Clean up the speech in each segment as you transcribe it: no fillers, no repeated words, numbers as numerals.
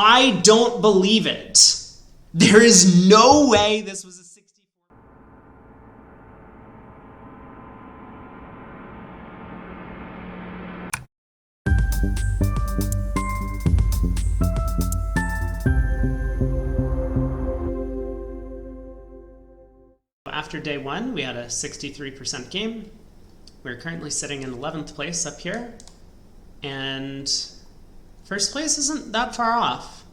I don't believe it. There is no way this was a 64. After day one, we had a 63% game. We're currently sitting in 11th place up here. And first place isn't that far off.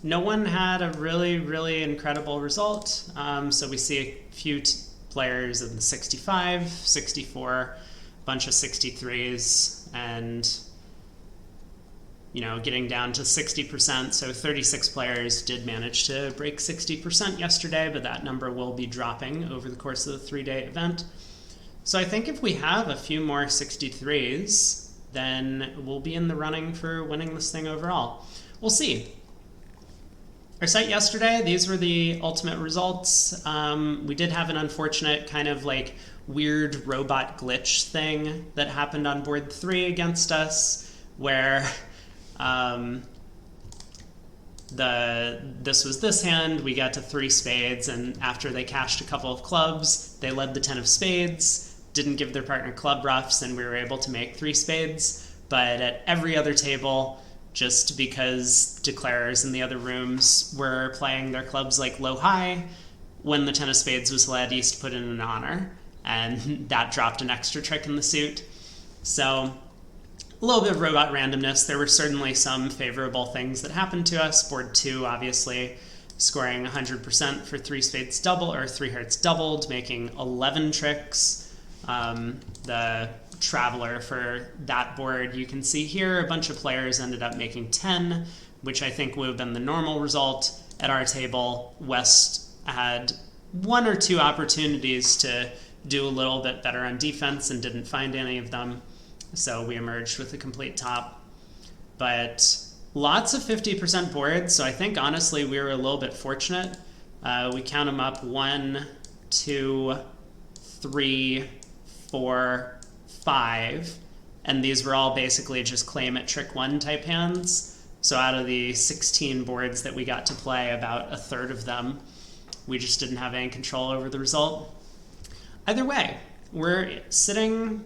No one had a really, really incredible result. So we see a few players in the 65, 64, a bunch of 63s, and getting down to 60%. So 36 players did manage to break 60% yesterday, but that number will be dropping over the course of the 3-day event. So I think if we have a few more 63s, then we'll be in the running for winning this thing overall. We'll see. Our site yesterday, these were the ultimate results. We did have an unfortunate kind of like weird robot glitch thing that happened on board 3 against us, where this was this hand, we got to 3 spades, and after they cashed a couple of clubs, they led the 10 of spades, didn't give their partner club ruffs, and we were able to make 3 spades. But at every other table, just because declarers in the other rooms were playing their clubs like low-high, when the 10 of spades was led, East put in an honor, and that dropped an extra trick in the suit. So a little bit of robot randomness. There were certainly some favorable things that happened to us. Board 2, obviously, scoring 100% for 3 spades double, or 3 hearts doubled, making 11 tricks. The traveler for that board, you can see here, a bunch of players ended up making 10, which I think would have been the normal result. At our table, West had 1 or 2 opportunities to do a little bit better on defense and didn't find any of them. So we emerged with a complete top. But lots of 50% boards, so I think honestly we were a little bit fortunate. We count them up: 1, 2, 3, 4, 5, and these were all basically just claim it trick 1 type hands. So out of the 16 boards that we got to play, about a third of them, we just didn't have any control over the result. Either way, we're sitting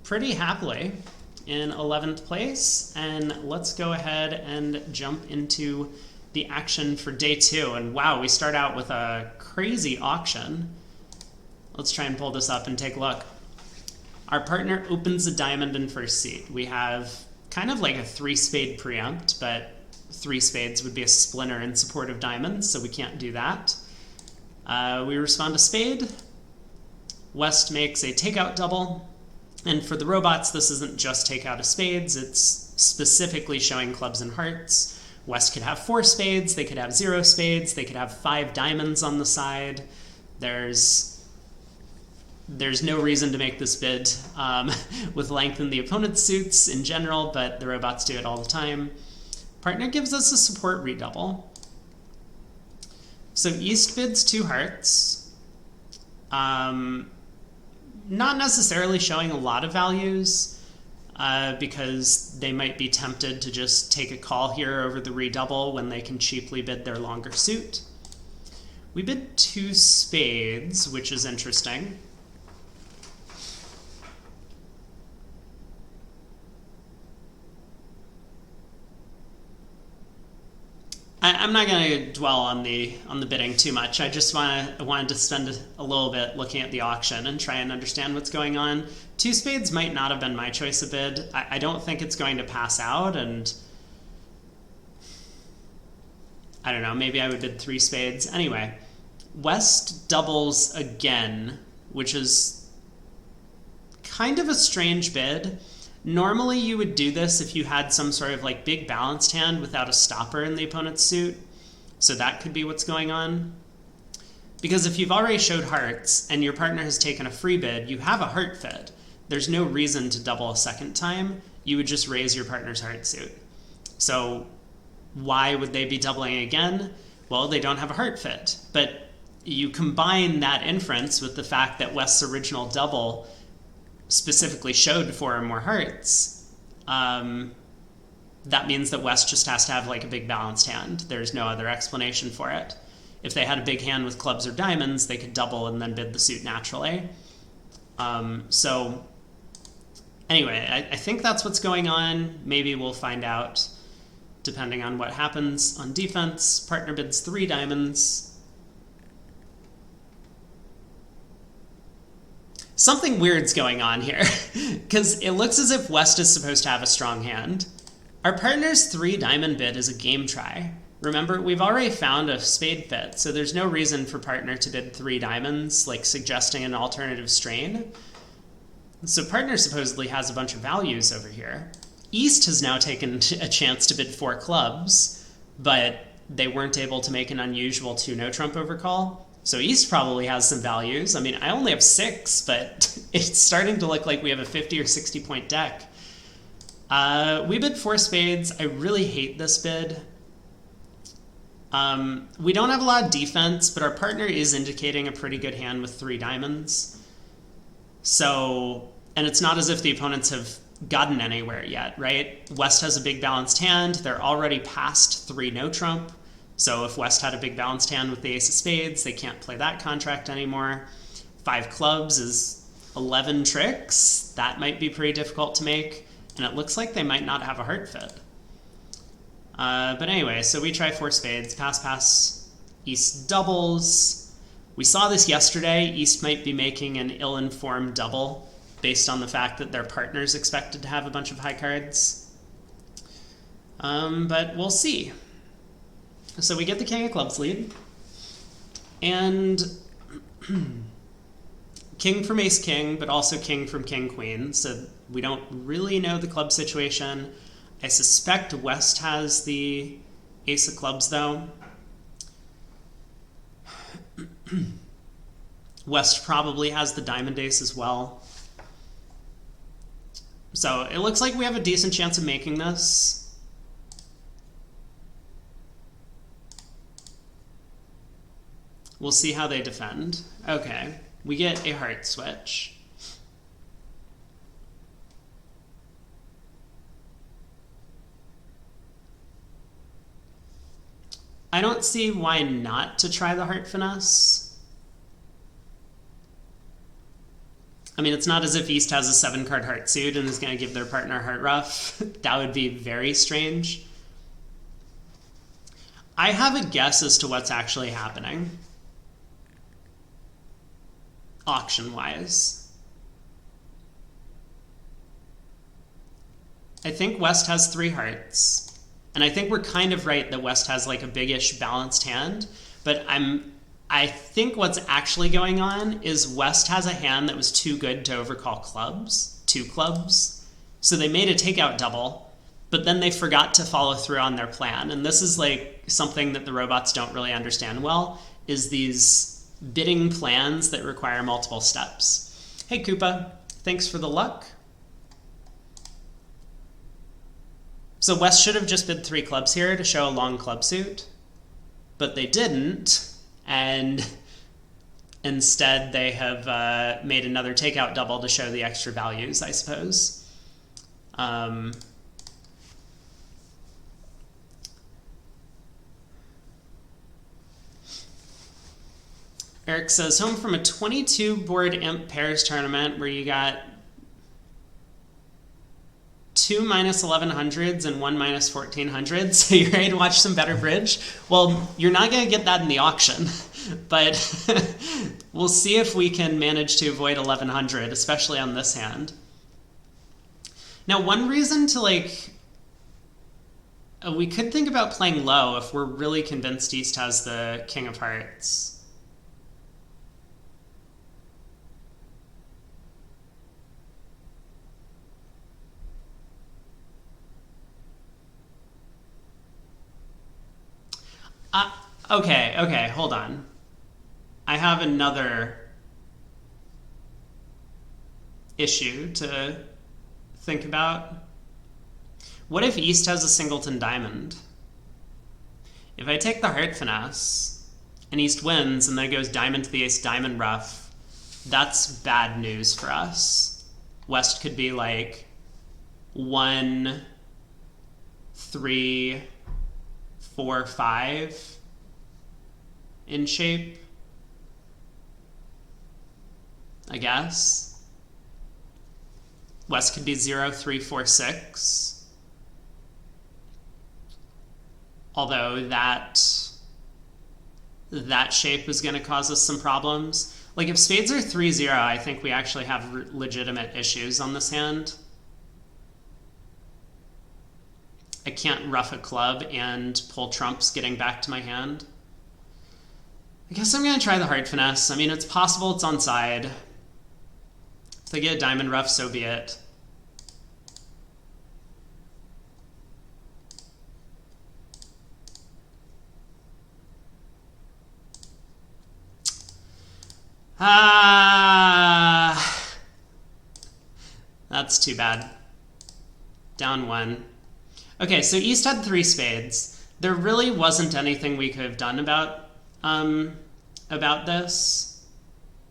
pretty happily in 11th place, and let's go ahead and jump into the action for day 2. And wow, we start out with a crazy auction. Let's try and pull this up and take a look. Our partner opens a diamond in first seat. We have kind of like a 3-spade preempt, but 3 spades would be a splinter in support of diamonds, so we can't do that. We respond to spade. West makes a takeout double. And for the robots, this isn't just takeout of spades, it's specifically showing clubs and hearts. West could have 4 spades, they could have 0 spades, they could have 5 diamonds on the side. There's no reason to make this bid with length in the opponent's suits in general, but the robots do it all the time. Partner gives us a support redouble. So East bids 2 hearts. Not necessarily showing a lot of values because they might be tempted to just take a call here over the redouble when they can cheaply bid their longer suit. We bid 2 spades, which is interesting. I'm not going to dwell on the bidding too much. I just wanted to spend a little bit looking at the auction and try and understand what's going on. 2 spades might not have been my choice of bid. I don't think it's going to pass out, and I don't know, maybe I would bid 3 spades. Anyway, West doubles again, which is kind of a strange bid. Normally you would do this if you had some sort of like big balanced hand without a stopper in the opponent's suit. So that could be what's going on. Because if you've already showed hearts and your partner has taken a free bid, you have a heart fed. There's no reason to double a second time. You would just raise your partner's heart suit. So why would they be doubling again? Well, they don't have a heart fit. But you combine that inference with the fact that West's original double specifically showed 4 or more hearts, that means that West just has to have like a big balanced hand. There's no other explanation for it. If they had a big hand with clubs or diamonds, they could double and then bid the suit naturally. So anyway, I think that's what's going on. Maybe we'll find out depending on what happens on defense. Partner bids 3 diamonds. Something weird's going on here, because it looks as if West is supposed to have a strong hand. Our partner's 3 diamond bid is a game try. Remember, we've already found a spade fit, so there's no reason for partner to bid 3 diamonds, like suggesting an alternative strain. So partner supposedly has a bunch of values over here. East has now taken a chance to bid 4 clubs, but they weren't able to make an unusual 2 no trump overcall. So East probably has some values. I mean, I only have 6, but it's starting to look like we have a 50 or 60 point deck. We bid 4 spades. I really hate this bid. We don't have a lot of defense, but our partner is indicating a pretty good hand with 3 diamonds. So, and it's not as if the opponents have gotten anywhere yet, right? West has a big balanced hand. They're already past 3 no trump. So if West had a big balanced hand with the ace of spades, they can't play that contract anymore. 5 clubs is 11 tricks. That might be pretty difficult to make. And it looks like they might not have a heart fit. But anyway, so we try 4 spades. Pass, pass. East doubles. We saw this yesterday. East might be making an ill-informed double based on the fact that their partner's expected to have a bunch of high cards. But we'll see. So we get the king of clubs lead, and king from ace king, but also king from king queen, so we don't really know the club situation. I suspect West has the ace of clubs, though. West probably has the diamond ace as well. So it looks like we have a decent chance of making this. We'll see how they defend. Okay, we get a heart switch. I don't see why not to try the heart finesse. I mean, it's not as if East has a 7-card heart suit and is going to give their partner a heart ruff. That would be very strange. I have a guess as to what's actually happening. Auction-wise. I think West has 3 hearts. And I think we're kind of right that West has like a big-ish balanced hand. But I think what's actually going on is West has a hand that was too good to overcall clubs. 2 clubs. So they made a takeout double, but then they forgot to follow through on their plan. And this is like something that the robots don't really understand well, is these bidding plans that require multiple steps. Hey, Koopa, thanks for the luck. So West should have just bid 3 clubs here to show a long club suit, but they didn't, and instead they have made another takeout double to show the extra values, I suppose. Eric says, home from a 22 board imp pairs tournament where you got 2 minus 1100s and 1 minus 1400s, so you're ready to watch some better bridge? Well, you're not going to get that in the auction, but we'll see if we can manage to avoid 1100, especially on this hand. Now, one reason to we could think about playing low if we're really convinced East has the king of hearts. Okay, hold on. I have another issue to think about. What if East has a singleton diamond? If I take the heart finesse, and East wins, and then it goes diamond to the ace, diamond ruff, that's bad news for us. West could be like 1-3 3, 4, 5 in shape, I guess. West could be 0, 3, 4, 6. Although that shape is going to cause us some problems. Like if spades are 3-0, I think we actually have legitimate issues on this hand. I can't ruff a club and pull trumps getting back to my hand. I guess I'm going to try the hard finesse. I mean, it's possible it's onside. If they get a diamond ruff, so be it. That's too bad. Down 1. Okay, so East had 3 spades. There really wasn't anything we could have done about this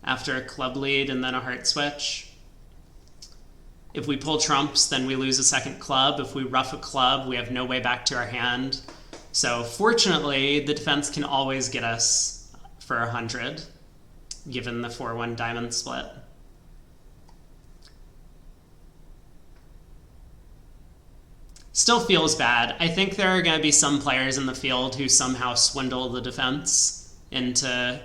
after a club lead and then a heart switch. If we pull trumps, then we lose a second club. If we ruff a club, we have no way back to our hand. So fortunately, the defense can always get us for 100, given the 4-1 diamond split. Still feels bad. I think there are going to be some players in the field who somehow swindle the defense into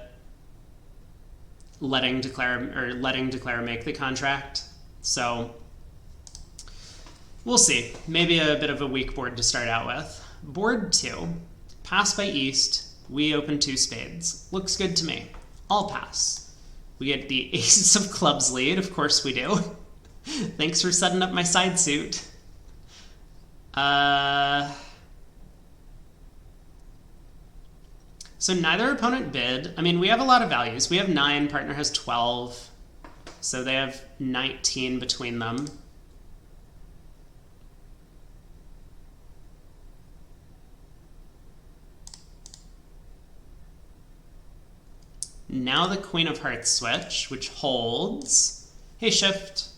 letting declare make the contract. So we'll see. Maybe a bit of a weak board to start out with. Board 2. Pass by East. We open 2 spades. Looks good to me. I'll pass. We get the ace of clubs lead. Of course we do. Thanks for setting up my side suit. So neither opponent bid. I mean, we have a lot of values. We have 9, partner has 12. So they have 19 between them. Now the Queen of Hearts switch, which holds. Hey, shift.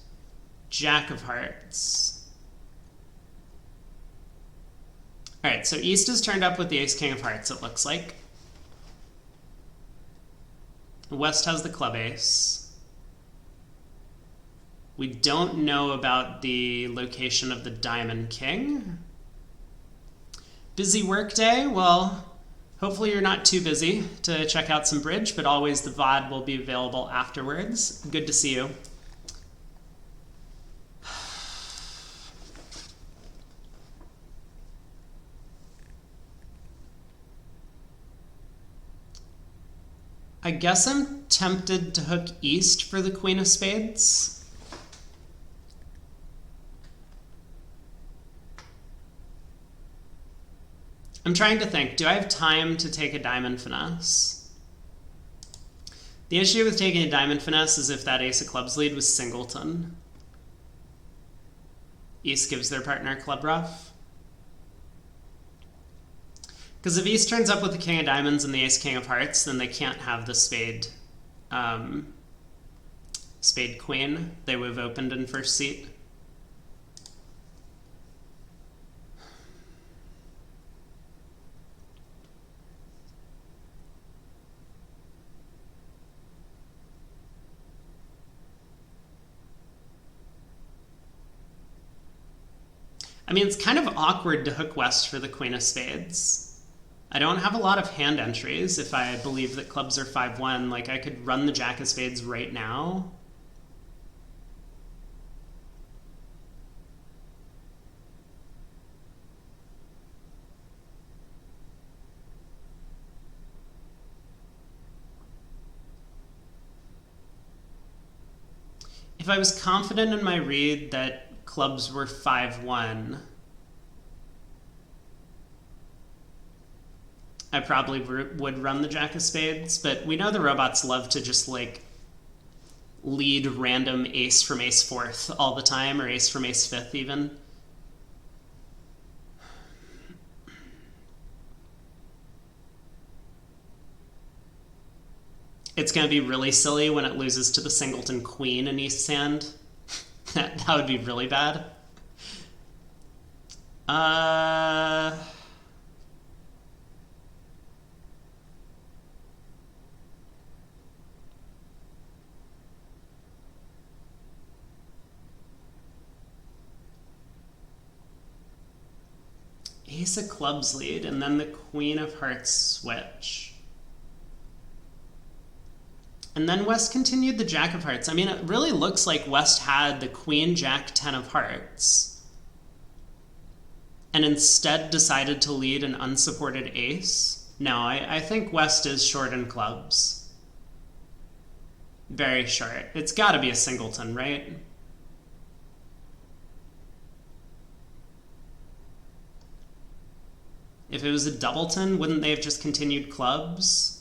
Jack of Hearts. All right, so East is turned up with the Ace King of Hearts, it looks like. West has the club ace. We don't know about the location of the Diamond King. Busy work day? Well, hopefully you're not too busy to check out some bridge, but always the VOD will be available afterwards. Good to see you. I guess I'm tempted to hook East for the Queen of Spades. I'm trying to think, do I have time to take a diamond finesse? The issue with taking a diamond finesse is if that Ace of Clubs lead was singleton. East gives their partner a club ruff. Because if East turns up with the King of Diamonds and the Ace King of Hearts, then they can't have the Spade Spade Queen. They would have opened in first seat. I mean, it's kind of awkward to hook West for the Queen of Spades. I don't have a lot of hand entries if I believe that clubs are 5-1. Like, I could run the Jack of Spades right now. If I was confident in my read that clubs were 5-1, I probably would run the Jack of Spades, but we know the robots love to just, like, lead random ace from ace fourth all the time, or ace from ace fifth even. It's going to be really silly when it loses to the singleton queen in East's hand. That would be really bad. Uh, Ace of clubs lead, and then the Queen of hearts switch. And then West continued the Jack of hearts. I mean, it really looks like West had the Queen, Jack, 10 of hearts, and instead decided to lead an unsupported ace. No, I think West is short in clubs. Very short. It's got to be a singleton, right? If it was a doubleton, wouldn't they have just continued clubs?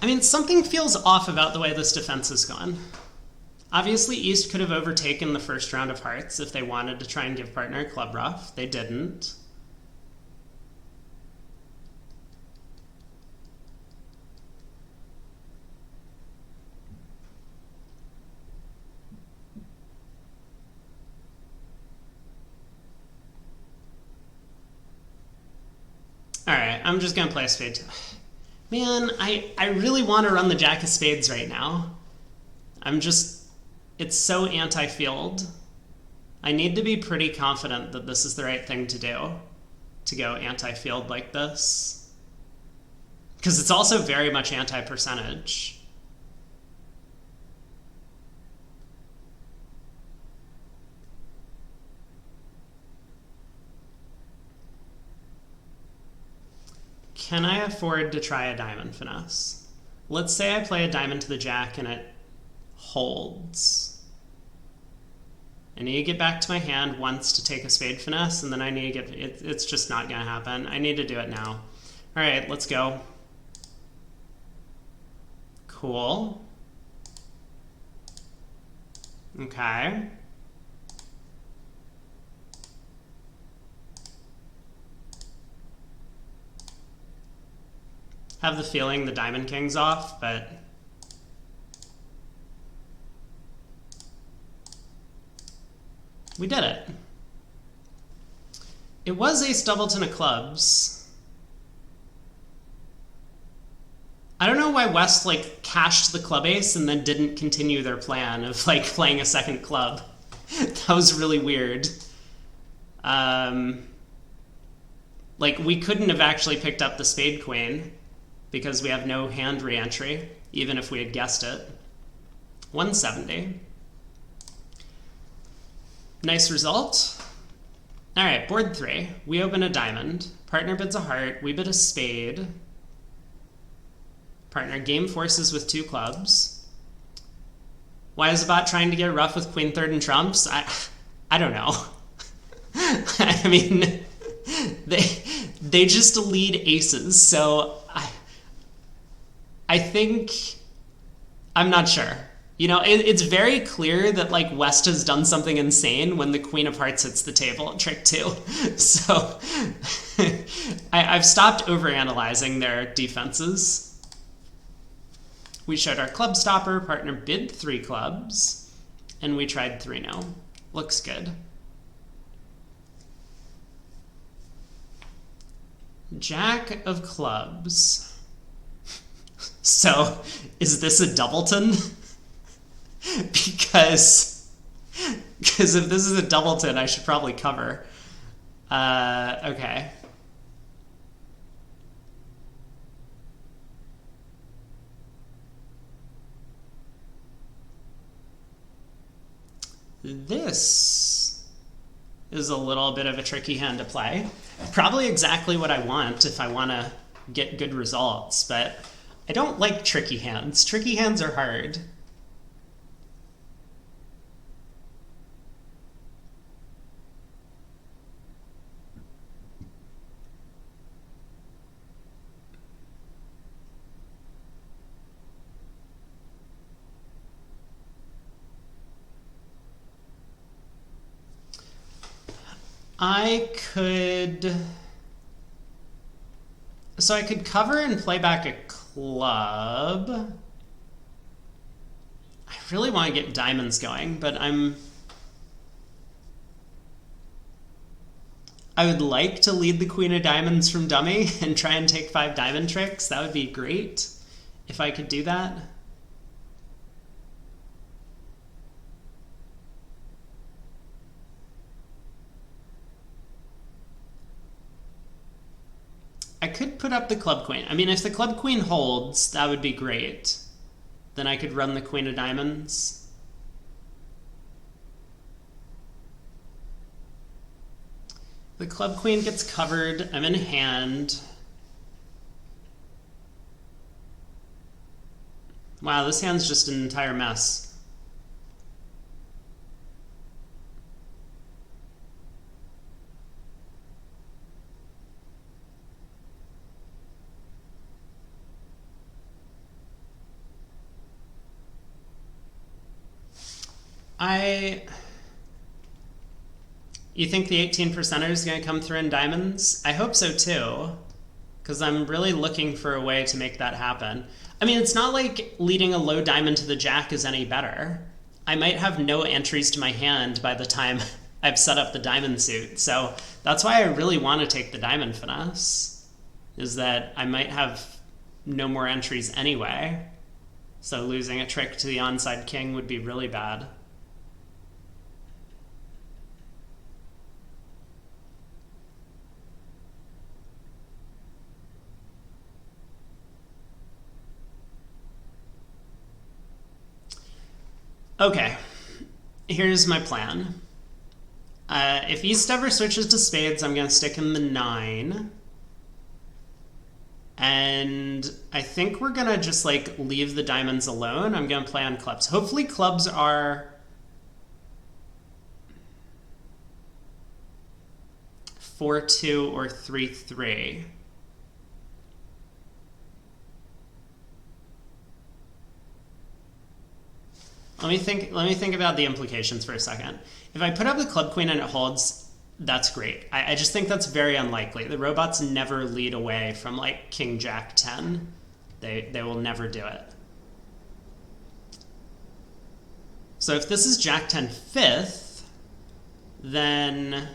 I mean, something feels off about the way this defense has gone. Obviously, East could have overtaken the first round of hearts if they wanted to try and give partner a club ruff. They didn't. Alright, I'm just gonna play a spade. Man, I really want to run the Jack of spades right now. It's so anti-field. I need to be pretty confident that this is the right thing to do, to go anti-field like this. Because it's also very much anti-percentage. Can I afford to try a diamond finesse? Let's say I play a diamond to the Jack and it holds. I need to get back to my hand once to take a spade finesse, and then I need to get... It's just not going to happen. I need to do it now. All right, let's go. Cool. Okay. Have the feeling the Diamond King's off, but... we did it. It was ace doubleton of clubs. I don't know why West, like, cashed the club ace and then didn't continue their plan of, like, playing a second club. That was really weird. Like, we couldn't have actually picked up the spade queen because we have no hand re-entry, even if we had guessed it. 170. Nice result. All right, board 3. We open a diamond. Partner bids a heart. We bid a spade. Partner game forces with 2 clubs. Why is the bot trying to get rough with queen third and trumps? I don't know. I mean, they just lead aces, so I think... I'm not sure. You know, it's very clear that, like, West has done something insane when the Queen of Hearts hits the table at trick 2. So I've stopped overanalyzing their defenses. We showed our club stopper, partner bid 3 clubs, and we tried 3-0. Looks good. Jack of clubs. So, is this a doubleton? because if this is a doubleton, I should probably cover. Okay. This is a little bit of a tricky hand to play. Probably exactly what I want if I want to get good results, but I don't like tricky hands. Tricky hands are hard. I could... So I could cover and play back a club. I really want to get diamonds going, but I would like to lead the queen of diamonds from dummy and try and take 5 diamond tricks. That would be great if I could do that. I could put up the club queen. I mean, if the club queen holds, that would be great. Then I could run the queen of diamonds. The club queen gets covered. I'm in hand. Wow, this hand's just an entire mess. You think the 18% is going to come through in diamonds? I hope so too, because I'm really looking for a way to make that happen. I mean, it's not like leading a low diamond to the jack is any better. I might have no entries to my hand by the time I've set up the diamond suit. So that's why I really want to take the diamond finesse, is that I might have no more entries anyway. So losing a trick to the onside king would be really bad. Okay, here's my plan. If East ever switches to spades, I'm going to stick in the 9. And I think we're going to just like leave the diamonds alone. I'm going to play on clubs. Hopefully clubs are 4-2 or 3-3. Let me think about the implications for a second. If I put up the club queen and it holds, that's great. I just think that's very unlikely. The robots never lead away from like king jack 10. They will never do it. So if this is jack 10 fifth, then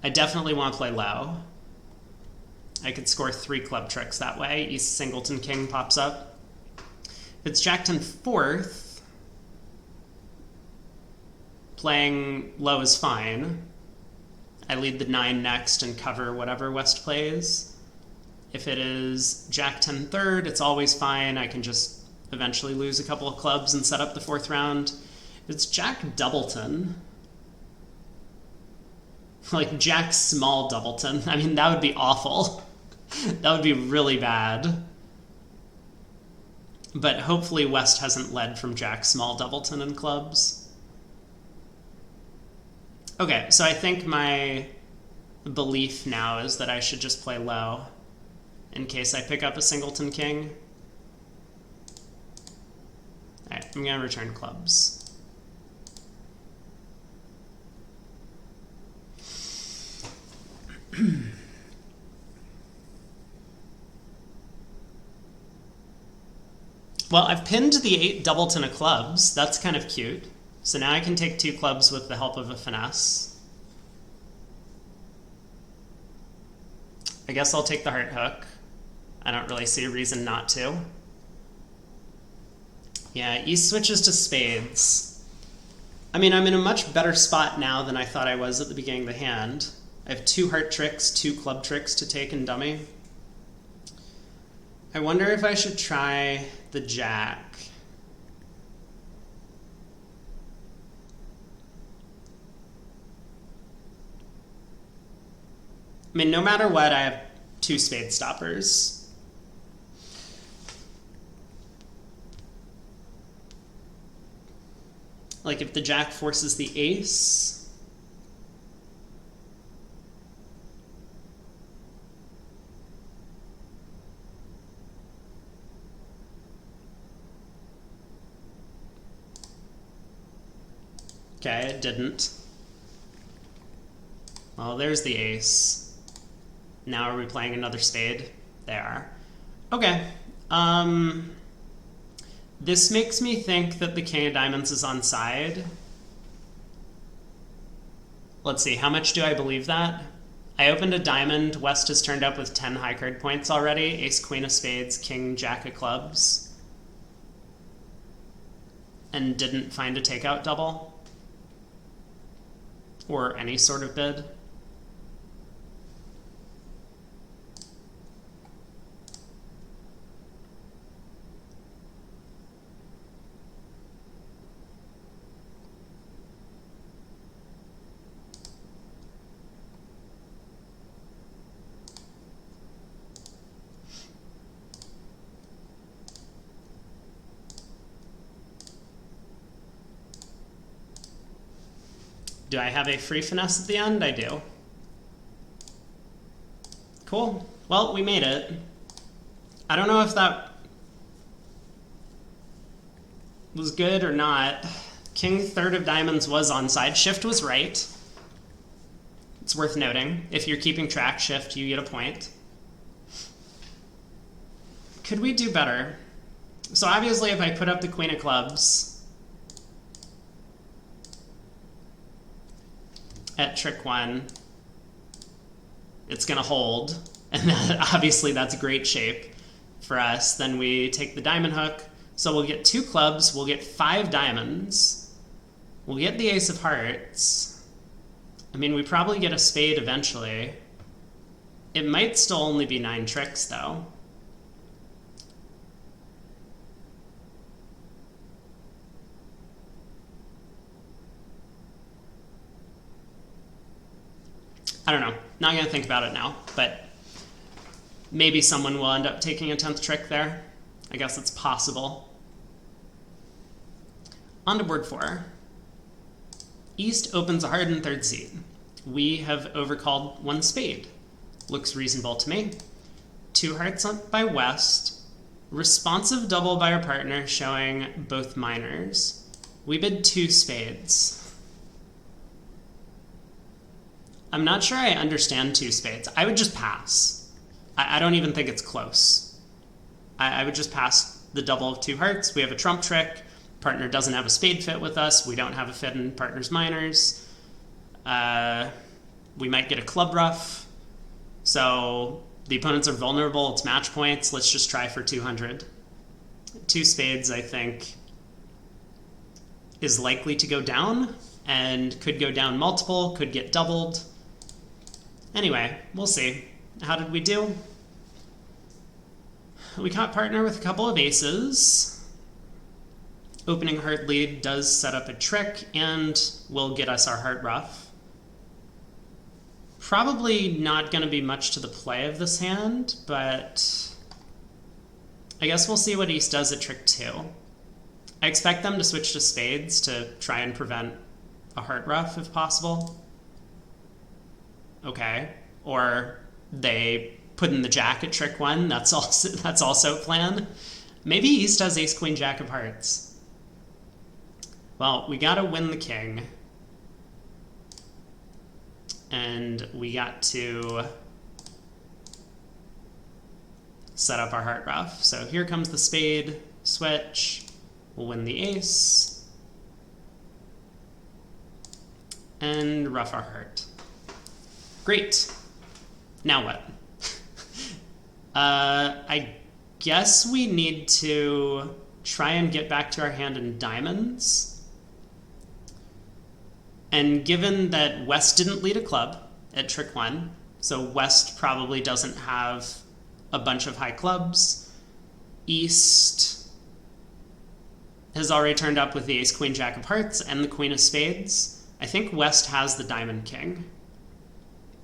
I definitely want to play low. I could score 3 club tricks that way. East singleton king pops up. If it's jack 10 fourth, playing low is fine. I lead the 9 next and cover whatever West plays. If it is jack 10 third, it's always fine. I can just eventually lose a couple of clubs and set up the 4th round. If it's jack doubleton, like jack small doubleton, I mean, that would be awful. That would be really bad. But hopefully West hasn't led from jack small doubleton in clubs. Okay, so I think my belief now is that I should just play low in case I pick up a singleton king. All right, I'm going to return clubs. Well, I've pinned the 8 doubleton of clubs. That's kind of cute. So now I can take 2 clubs with the help of a finesse. I guess I'll take the heart hook. I don't really see a reason not to. Yeah, East switches to spades. I mean, I'm in a much better spot now than I thought I was at the beginning of the hand. I have 2 heart tricks, 2 club tricks to take in dummy. I wonder if I should try the jack. I mean, no matter what, I have 2 spade stoppers. Like if the jack forces the ace. Okay, it didn't. Well, there's the ace. Now are we playing another spade? They are. Okay. This makes me think that the king of diamonds is on side. Let's see, how much do I believe that? I opened a diamond. West has turned up with 10 high card points already. Ace, queen of spades, king, jack of clubs. And didn't find a takeout double. Or any sort of bid. Do I have a free finesse at the end? I do. Cool. Well, we made it. I don't know if that was good or not. King third of diamonds was onside. Shift was right. It's worth noting. If you're keeping track, shift, you get a point. Could we do better? So obviously if I put up the queen of clubs at trick one, it's gonna hold, and obviously that's great shape for us. Then we take the diamond hook, so we'll get 2 clubs, we'll get 5 diamonds, we'll get the ace of hearts. I mean, we probably get a spade eventually. It might still only be 9 tricks though. I don't know. Not going to think about it now, but maybe someone will end up taking a 10th trick there. I guess it's possible. On to board 4. East opens a heart in third seat. We have overcalled 1 spade. Looks reasonable to me. 2 hearts up by West. Responsive double by our partner showing both minors. We bid 2 spades. I'm not sure I understand 2 spades. I would just pass. I don't even think it's close. I would just pass the double of 2 hearts. We have a trump trick. Partner doesn't have a spade fit with us. We don't have a fit in partner's minors. We might get a club ruff. So the opponents are vulnerable. It's match points. Let's just try for 200. 2 spades, I think, is likely to go down and could go down multiple, could get doubled. Anyway, we'll see. How did we do? We caught partner with a couple of aces. Opening heart lead does set up a trick and will get us our heart ruff. Probably not going to be much to the play of this hand, but I guess we'll see what East does at trick 2. I expect them to switch to spades to try and prevent a heart ruff if possible. Okay. Or they put in the jack at trick 1. That's also a plan. Maybe East has ace queen jack of hearts. Well, we gotta win the king. And we got to set up our heart ruff. So here comes the spade, switch, we'll win the ace, and ruff our heart. Great. Now what? I guess we need to try and get back to our hand in diamonds. And given that West didn't lead a club at trick 1, so West probably doesn't have a bunch of high clubs, East has already turned up with the ace queen jack of hearts and the queen of spades. I think West has the diamond king.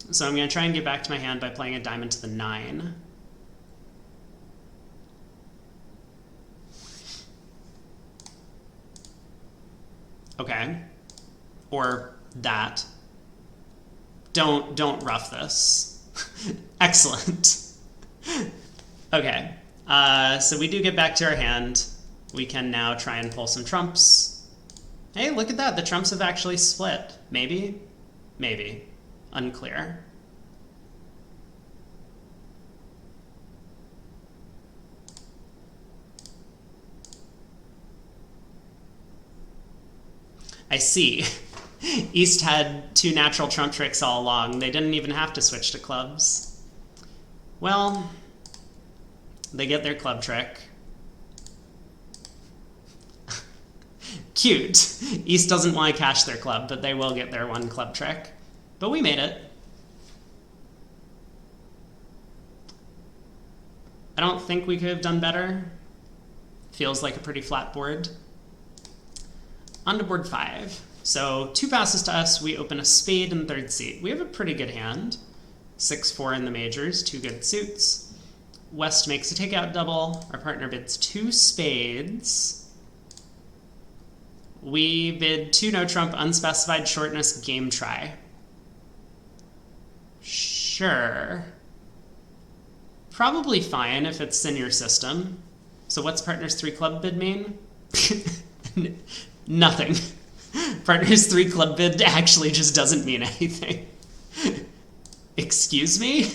So I'm going to try and get back to my hand by playing a diamond to the 9. Okay. Or that. Don't rough this. Excellent. Okay. So we do get back to our hand. We can now try and pull some trumps. Hey, look at that. The trumps have actually split. Maybe? Maybe. Unclear. I see. East had 2 natural trump tricks all along. They didn't even have to switch to clubs. Well, they get their club trick. Cute. East doesn't want to cash their club, but they will get their 1 club trick. But we made it. I don't think we could have done better. Feels like a pretty flat board. On to board 5. So 2 passes to us, we open a spade in 3rd seat. We have a pretty good hand. 6-4 in the majors, 2 good suits. West makes a takeout double. Our partner bids 2 spades. We bid 2 no trump, unspecified shortness, game try. Sure. Probably fine if it's in your system. So what's partner's 3 club bid mean? Nothing. Partner's 3 club bid actually just doesn't mean anything. Excuse me?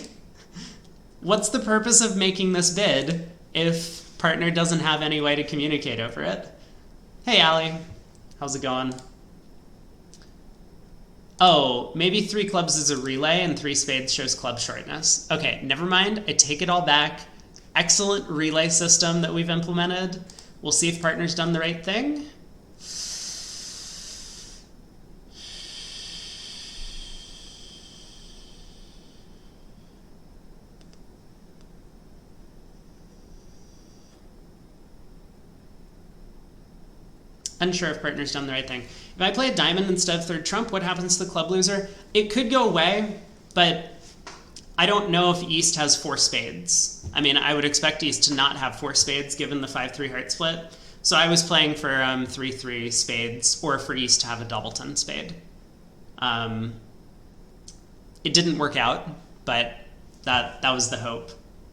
What's the purpose of making this bid if partner doesn't have any way to communicate over it? Hey, Allie. How's it going? Oh, maybe 3 clubs is a relay and 3 spades shows club shortness. Okay, never mind. I take it all back. Excellent relay system that we've implemented. We'll see if partner's done the right thing. Unsure if partner's done the right thing. If I play a diamond instead of 3rd trump, what happens to the club loser? It could go away, but I don't know if East has 4 spades. I mean, I would expect East to not have 4 spades given the 5-3 heart split. So I was playing for 3-3 spades, or for East to have a doubleton spade. It didn't work out, but that was the hope.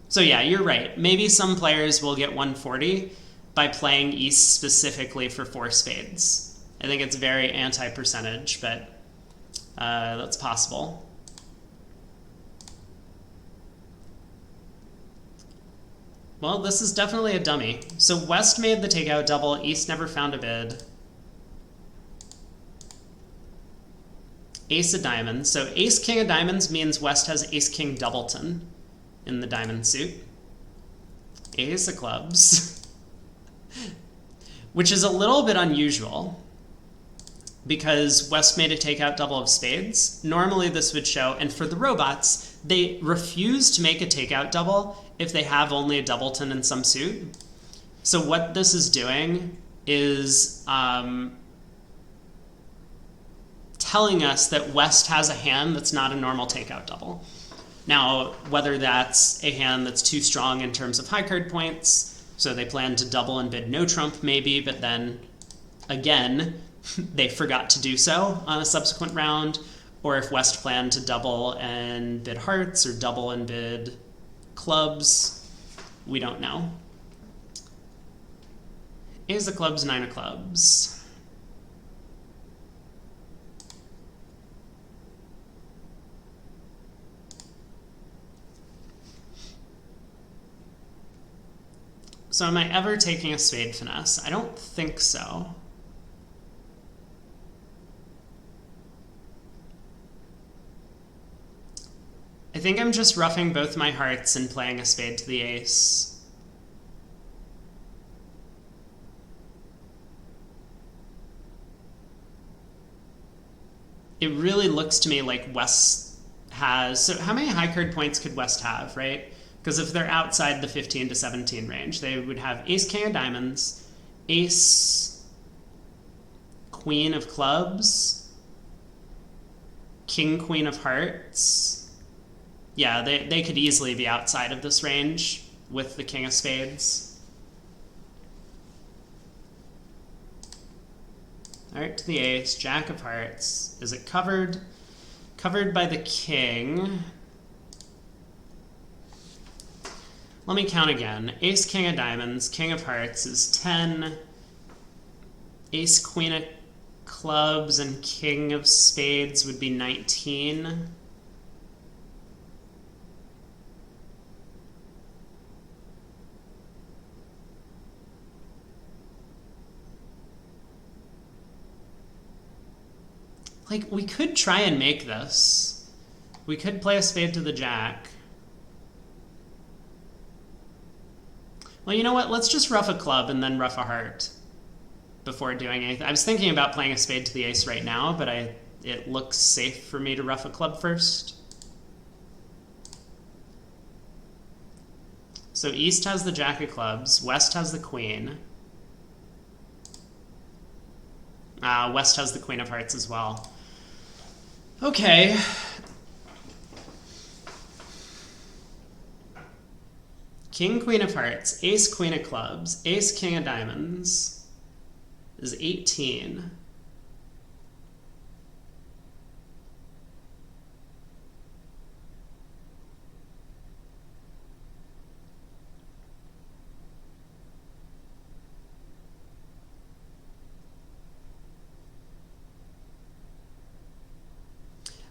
So yeah, you're right. Maybe some players will get 140 by playing East specifically for 4 spades. I think it's very anti-percentage, but that's possible. Well, this is definitely a dummy. So West made the takeout double, East never found a bid. Ace of diamonds. So ace king of diamonds means West has ace king doubleton in the diamond suit. Ace of clubs. Which is a little bit unusual because West made a takeout double of spades. Normally this would show, and for the robots, they refuse to make a takeout double if they have only a doubleton in some suit. So what this is doing is telling us that West has a hand that's not a normal takeout double. Now, whether that's a hand that's too strong in terms of high card points, so they plan to double and bid no trump maybe, but then again, they forgot to do so on a subsequent round, or if West planned to double and bid hearts or double and bid clubs, we don't know. Ace of clubs, 9 of clubs. So am I ever taking a spade finesse? I don't think so. I think I'm just roughing both my hearts and playing a spade to the ace. It really looks to me like West has... So how many high card points could West have, right? Because if they're outside the 15 to 17 range, they would have ace, king of diamonds, ace, queen of clubs, king, queen of hearts. Yeah, they could easily be outside of this range with the king of spades. All right, to the ace, jack of hearts. Is it covered? Covered by the king. Let me count again. Ace, king of diamonds, king of hearts is 10. Ace, queen of clubs, and king of spades would be 19. Like, we could try and make this. We could play a spade to the jack. Well, you know what? Let's just ruff a club and then ruff a heart before doing anything. I was thinking about playing a spade to the ace right now, but it looks safe for me to ruff a club first. So East has the jack of clubs, West has the queen. West has the queen of hearts as well. Okay. King, queen of hearts, ace, queen of clubs, ace, king of diamonds is 18.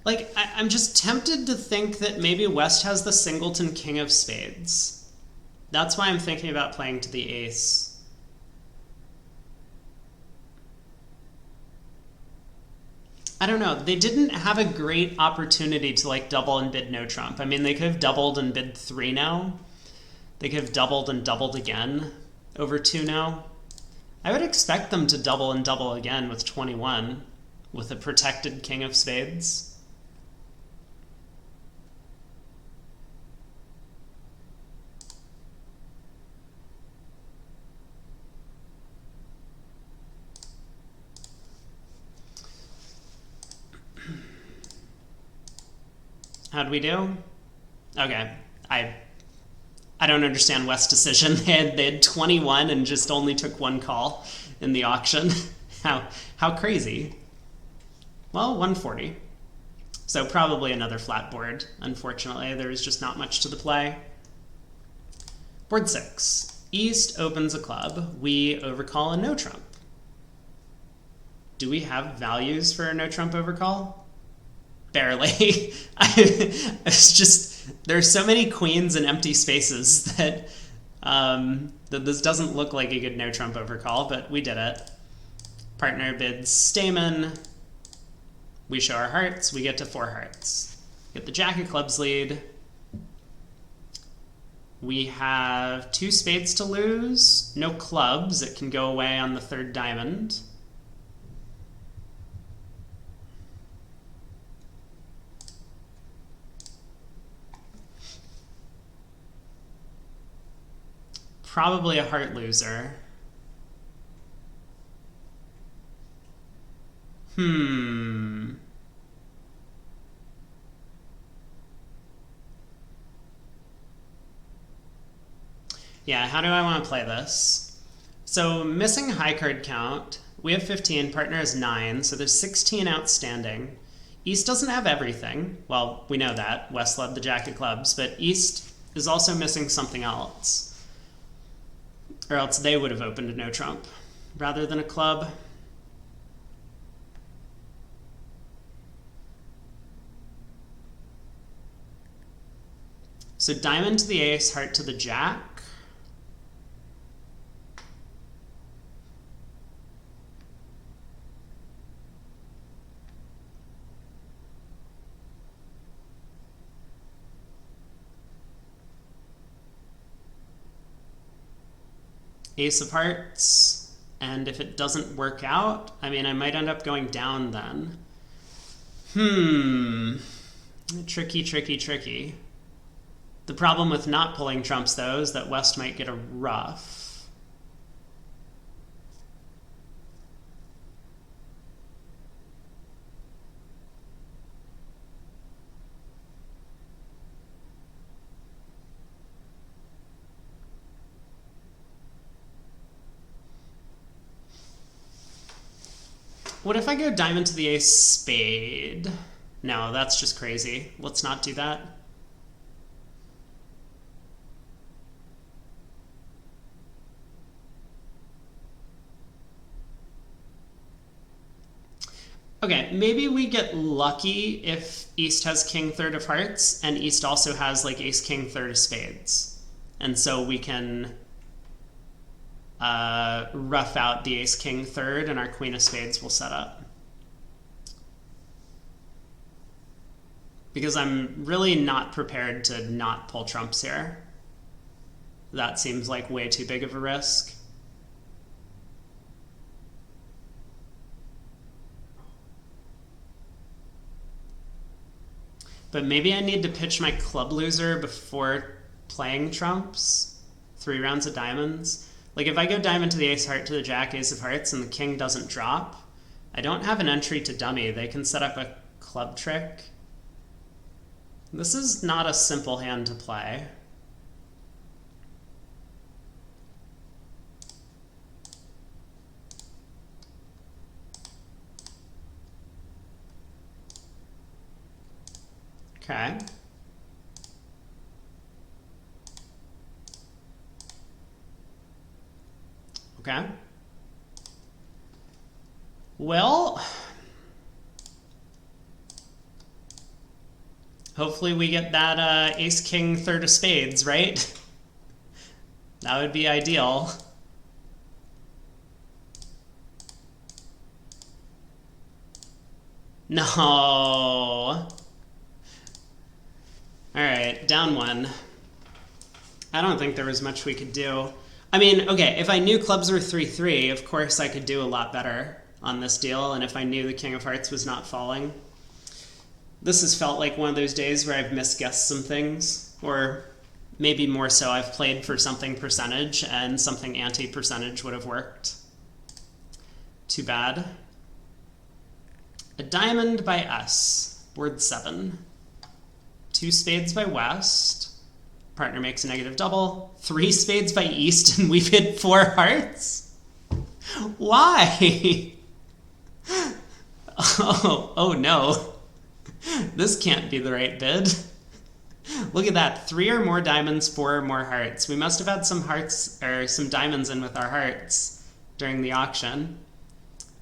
Like, I'm just tempted to think that maybe West has the singleton king of spades. That's why I'm thinking about playing to the ace. I don't know. They didn't have a great opportunity to like double and bid no trump. I mean, they could have doubled and bid 3 now. They could have doubled and doubled again over 2 now. I would expect them to double and double again with 21 with a protected king of spades. How'd we do? Okay. I don't understand West's decision. They had 21 and just only took 1 call in the auction. How crazy. Well, 140. So probably another flat board. Unfortunately, there was just not much to the play. Board 6. East opens a club. We overcall a no trump. Do we have values for a no trump overcall? Barely. It's just, there's so many queens and empty spaces that that this doesn't look like a good no trump overcall, but we did it. Partner bids Stamen. We show our hearts. We get to 4 hearts. Get the jack of clubs lead. We have 2 spades to lose. No clubs. It can go away on the 3rd diamond. Probably a heart loser. Yeah, how do I want to play this? So missing high card count. We have 15, partner has 9, so there's 16 outstanding. East doesn't have everything. Well, we know that. West led the jack of clubs, but East is also missing something else. Or else they would have opened a no trump rather than a club. So diamond to the ace, heart to the jack. Ace of hearts, and if it doesn't work out, I mean, I might end up going down then. Tricky, tricky, tricky. The problem with not pulling trumps, though, is that West might get a ruff. What if I go diamond to the ace spade? No, that's just crazy. Let's not do that. Okay, maybe we get lucky if East has king third of hearts and East also has like ace king third of spades. And so we can rough out the ace king third and our queen of spades will set up. because I'm really not prepared to not pull trumps here. That seems like way too big of a risk. But maybe I need to pitch my club loser before playing trumps. 3 rounds of diamonds. Like if I go diamond to the ace heart to the jack ace of hearts and the king doesn't drop, I don't have an entry to dummy. They can set up a club trick. This is not a simple hand to play. Okay. Okay. Well, hopefully we get that ace-king third of spades, right? That would be ideal. No. Alright, down 1. I don't think there was much we could do. I mean, okay, if I knew clubs were 3-3, of course I could do a lot better on this deal, and if I knew the king of hearts was not falling. This has felt like one of those days where I've misguessed some things, or maybe more so I've played for something percentage and something anti-percentage would have worked. Too bad. A diamond by S, board 7. 2 spades by West. Partner makes a negative double. 3 spades by East, and we've hit 4 hearts? Why? Oh no. This can't be the right bid. Look at that. 3 or more diamonds, 4 or more hearts. We must have had some hearts, or some diamonds in with our hearts during the auction.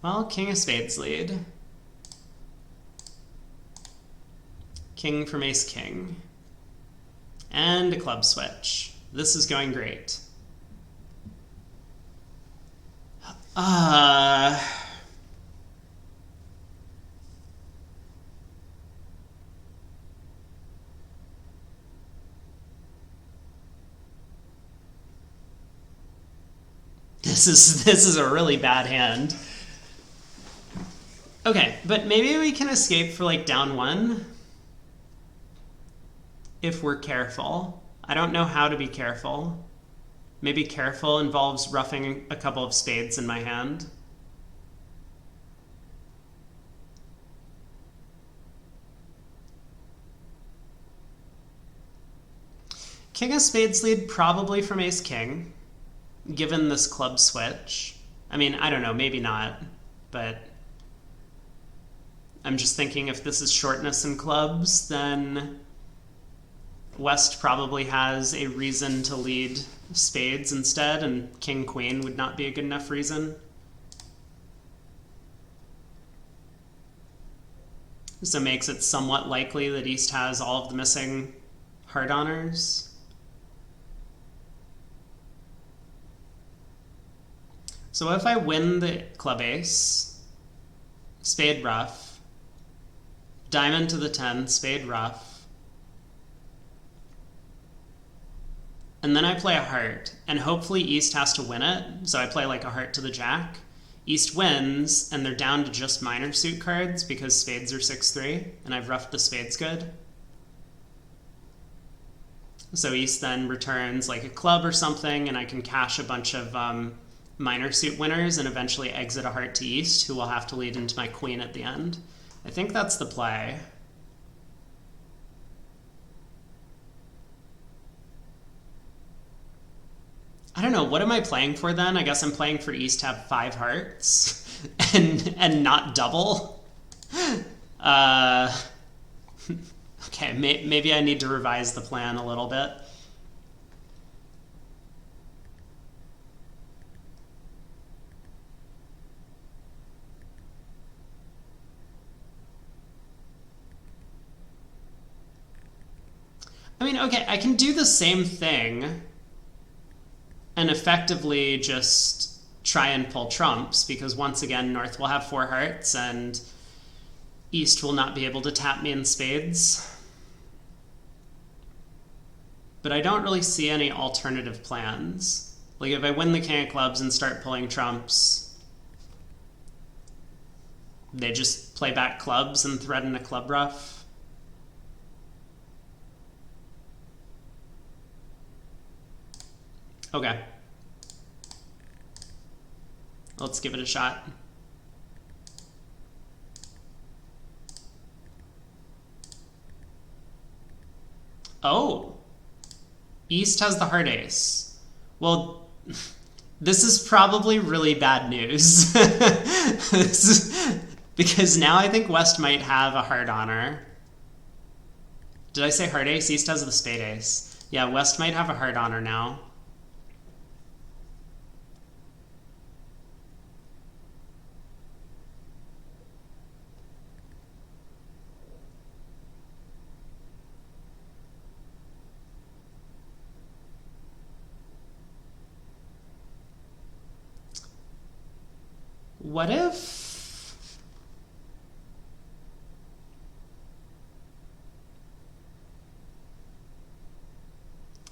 Well, king of spades lead. King from ace king. And a club switch. This is going great. This is a really bad hand. Okay, but maybe we can escape for like down 1 if we're careful. I don't know how to be careful. Maybe careful involves roughing a couple of spades in my hand. King of spades lead probably from ace king, given this club switch. I mean, I don't know, maybe not, but I'm just thinking if this is shortness in clubs, then West probably has a reason to lead spades instead, and king-queen would not be a good enough reason. So it makes it somewhat likely that East has all of the missing heart honors. So if I win the club ace, spade ruff, diamond to the 10, spade ruff, and then I play a heart, and hopefully East has to win it, so I play like a heart to the jack. East wins, and they're down to just minor suit cards because spades are 6-3, and I've roughed the spades good. So East then returns like a club or something, and I can cash a bunch of minor suit winners and eventually exit a heart to East, who will have to lead into my queen at the end. I think that's the play. I don't know, what am I playing for then? I guess I'm playing for East to have 5 hearts and not double. Okay, maybe I need to revise the plan a little bit. I mean, okay, I can do the same thing and effectively just try and pull trumps, because once again, North will have 4 hearts and East will not be able to tap me in spades. but I don't really see any alternative plans. Like, if I win the king of clubs and start pulling trumps, they just play back clubs and threaten a club ruff. Okay. Let's give it a shot. Oh, East has the heart ace. Well, this is probably really bad news. Because now I think West might have a heart honor. Did I say heart ace? East has the spade ace. Yeah, West might have a heart honor now. What if...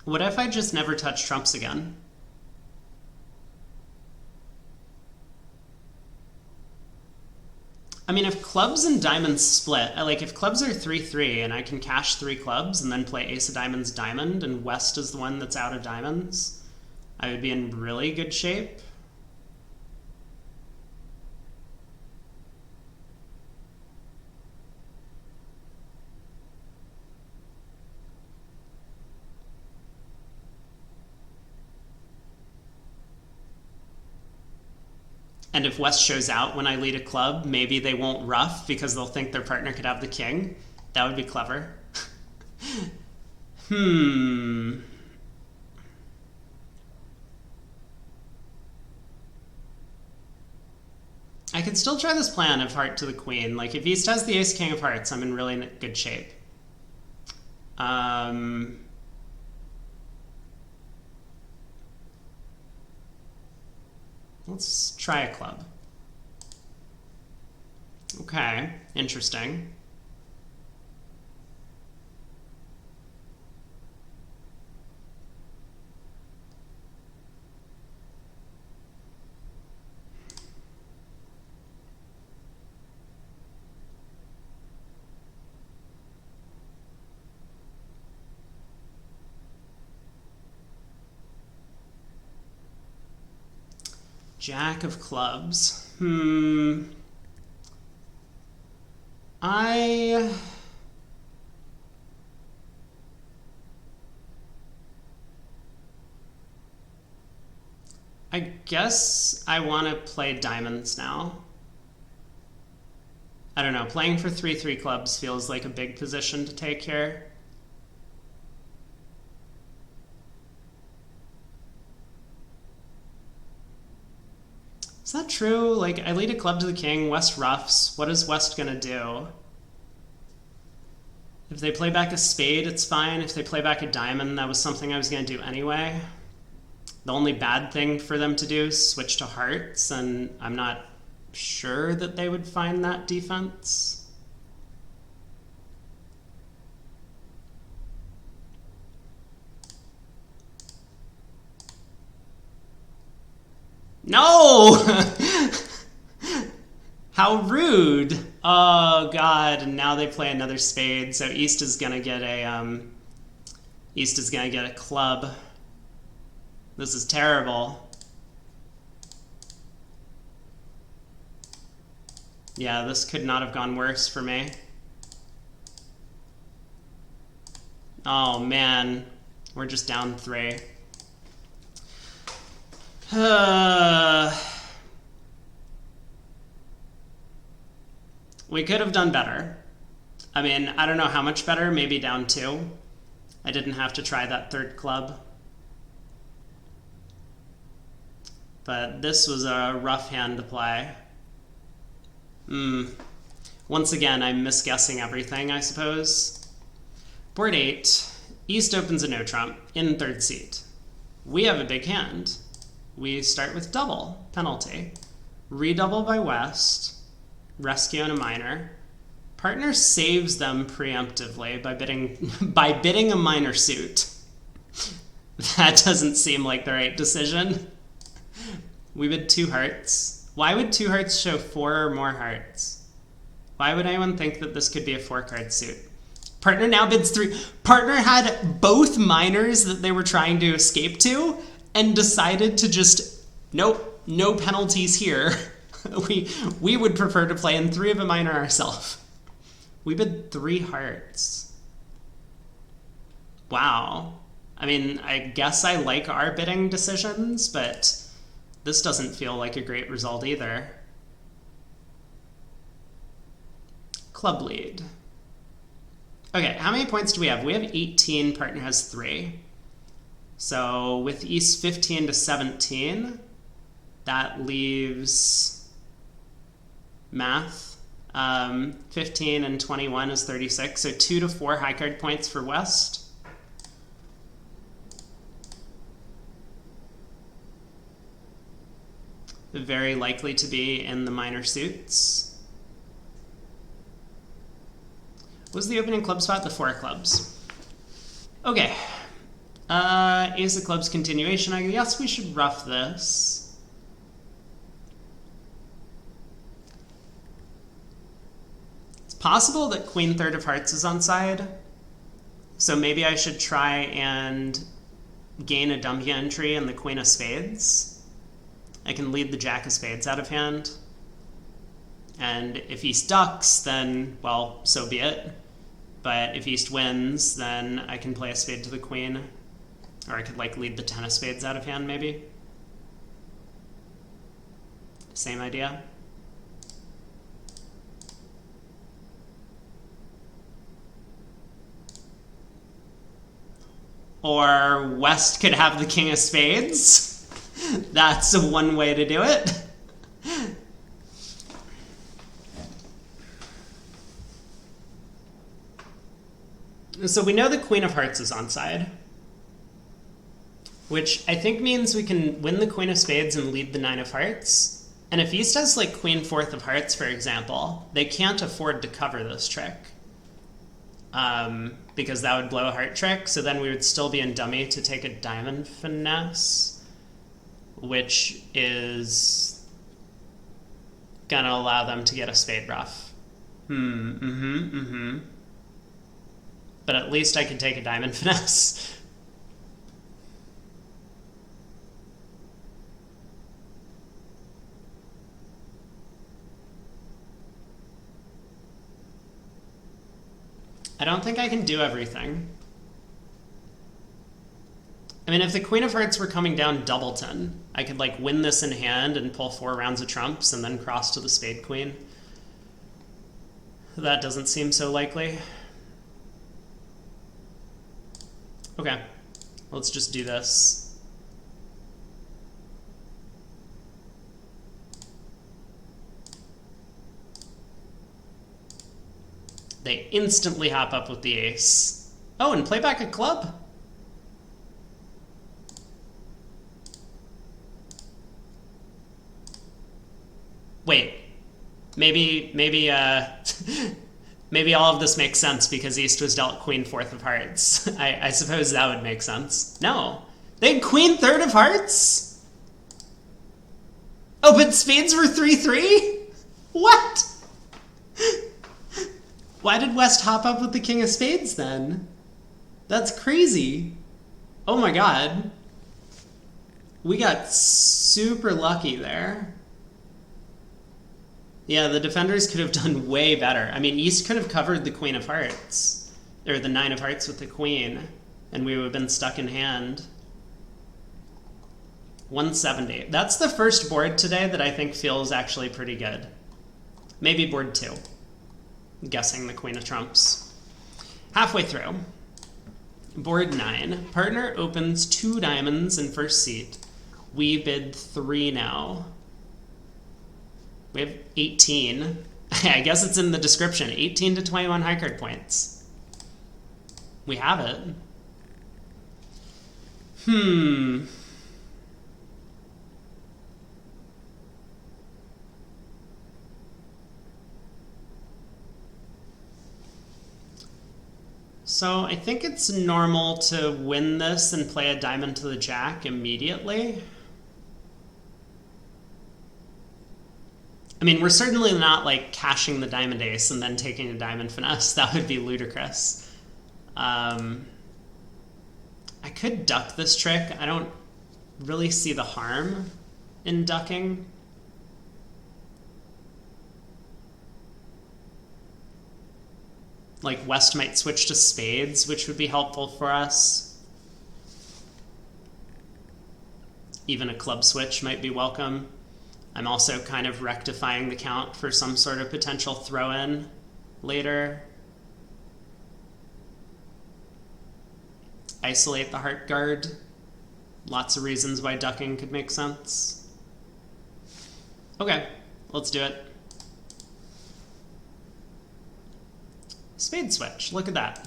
What if I just never touch trumps again? I mean, if clubs and diamonds split, like if clubs are 3-3 and I can cash 3 clubs and then play ace of diamonds diamond and West is the one that's out of diamonds, I would be in really good shape. And if West shows out when I lead a club, maybe they won't ruff because they'll think their partner could have the king. That would be clever. I could still try this plan of heart to the queen. Like, if East has the ace king of hearts, I'm in really good shape. Let's try a club. Okay, interesting. Jack of clubs. I guess I want to play diamonds now. I don't know, playing for 3-3 clubs feels like a big position to take here. Is that true? Like, I lead a club to the king, West ruffs. What is West gonna do? If they play back a spade, it's fine. If they play back a diamond, that was something I was gonna do anyway. The only bad thing for them to do is switch to hearts, and I'm not sure that they would find that defense. No! How rude. Oh god, and now they play another spade, so East is gonna get a club. This is terrible. Yeah, this could not have gone worse for me. Oh man, we're just down 3. We could have done better. I mean, I don't know how much better, maybe down 2. I didn't have to try that 3rd club. But this was a rough hand to play. Once again, I'm misguessing everything, I suppose. Board 8. East opens a no trump in 3rd seat. We have a big hand. We start with double penalty. Redouble by West. Rescue on a minor. Partner saves them preemptively by bidding a minor suit. That doesn't seem like the right decision. We bid 2 hearts. Why would 2 hearts show 4 or more hearts? Why would anyone think that this could be a 4-card suit? Partner now bids 3. Partner had both minors that they were trying to escape to and decided to just, nope, no penalties here. we would prefer to play in 3 of a minor ourselves. We bid 3 hearts. Wow. I mean, I guess I like our bidding decisions, but this doesn't feel like a great result either. Club lead. Okay, how many points do we have? We have 18, partner has 3. So with East 15 to 17, that leaves math. 15 and 21 is 36, so 2 to 4 high card points for West. Very likely to be in the minor suits. What was the opening club spot? The 4 clubs. Okay. Ace of clubs continuation. I guess we should rough this. It's possible that queen third of hearts is on side. So maybe I should try and gain a dummy entry in the queen of spades. I can lead the jack of spades out of hand. And if East ducks, then, well, so be it. But if East wins, then I can play a spade to the queen. Or I could, like, lead the 10 of spades out of hand, maybe. Same idea. Or West could have the king of spades. That's one way to do it. So we know the queen of hearts is on side, which I think means we can win the queen of spades and lead the 9 of hearts. And if East has like queen fourth of hearts, for example, they can't afford to cover this trick. Because that would blow a heart trick, so then we would still be in dummy to take a diamond finesse, which is gonna allow them to get a spade ruff. But at least I can take a diamond finesse. I don't think I can do everything. I mean, if the queen of hearts were coming down doubleton, I could like win this in hand and pull 4 rounds of trumps and then cross to the spade queen. That doesn't seem so likely. Okay, let's just do this. They instantly hop up with the ace. Oh, and play back a club? Wait, maybe maybe all of this makes sense because East was dealt queen fourth of hearts. I suppose that would make sense. No, they had queen third of hearts? Oh, but spades were 3-3? What? Why did West hop up with the king of spades then? That's crazy. Oh my god. We got super lucky there. Yeah, the defenders could have done way better. I mean, East could have covered the queen of hearts, or the 9 of hearts with the queen, and we would have been stuck in hand. 170. That's the first board today that I think feels actually pretty good. Maybe board 2. I'm guessing the queen of trumps. Halfway through. Board 9. Partner opens 2 diamonds in first seat. We bid 3 now. We have 18. I guess it's in the description. 18 to 21 high card points. We have it. So I think it's normal to win this and play a diamond to the jack immediately. I mean, we're certainly not like cashing the diamond ace and then taking a diamond finesse. That would be ludicrous. I could duck this trick. I don't really see the harm in ducking. Like, West might switch to spades, which would be helpful for us. Even a club switch might be welcome. I'm also kind of rectifying the count for some sort of potential throw-in later. Isolate the heart guard. Lots of reasons why ducking could make sense. Okay, let's do it. Spade switch, look at that.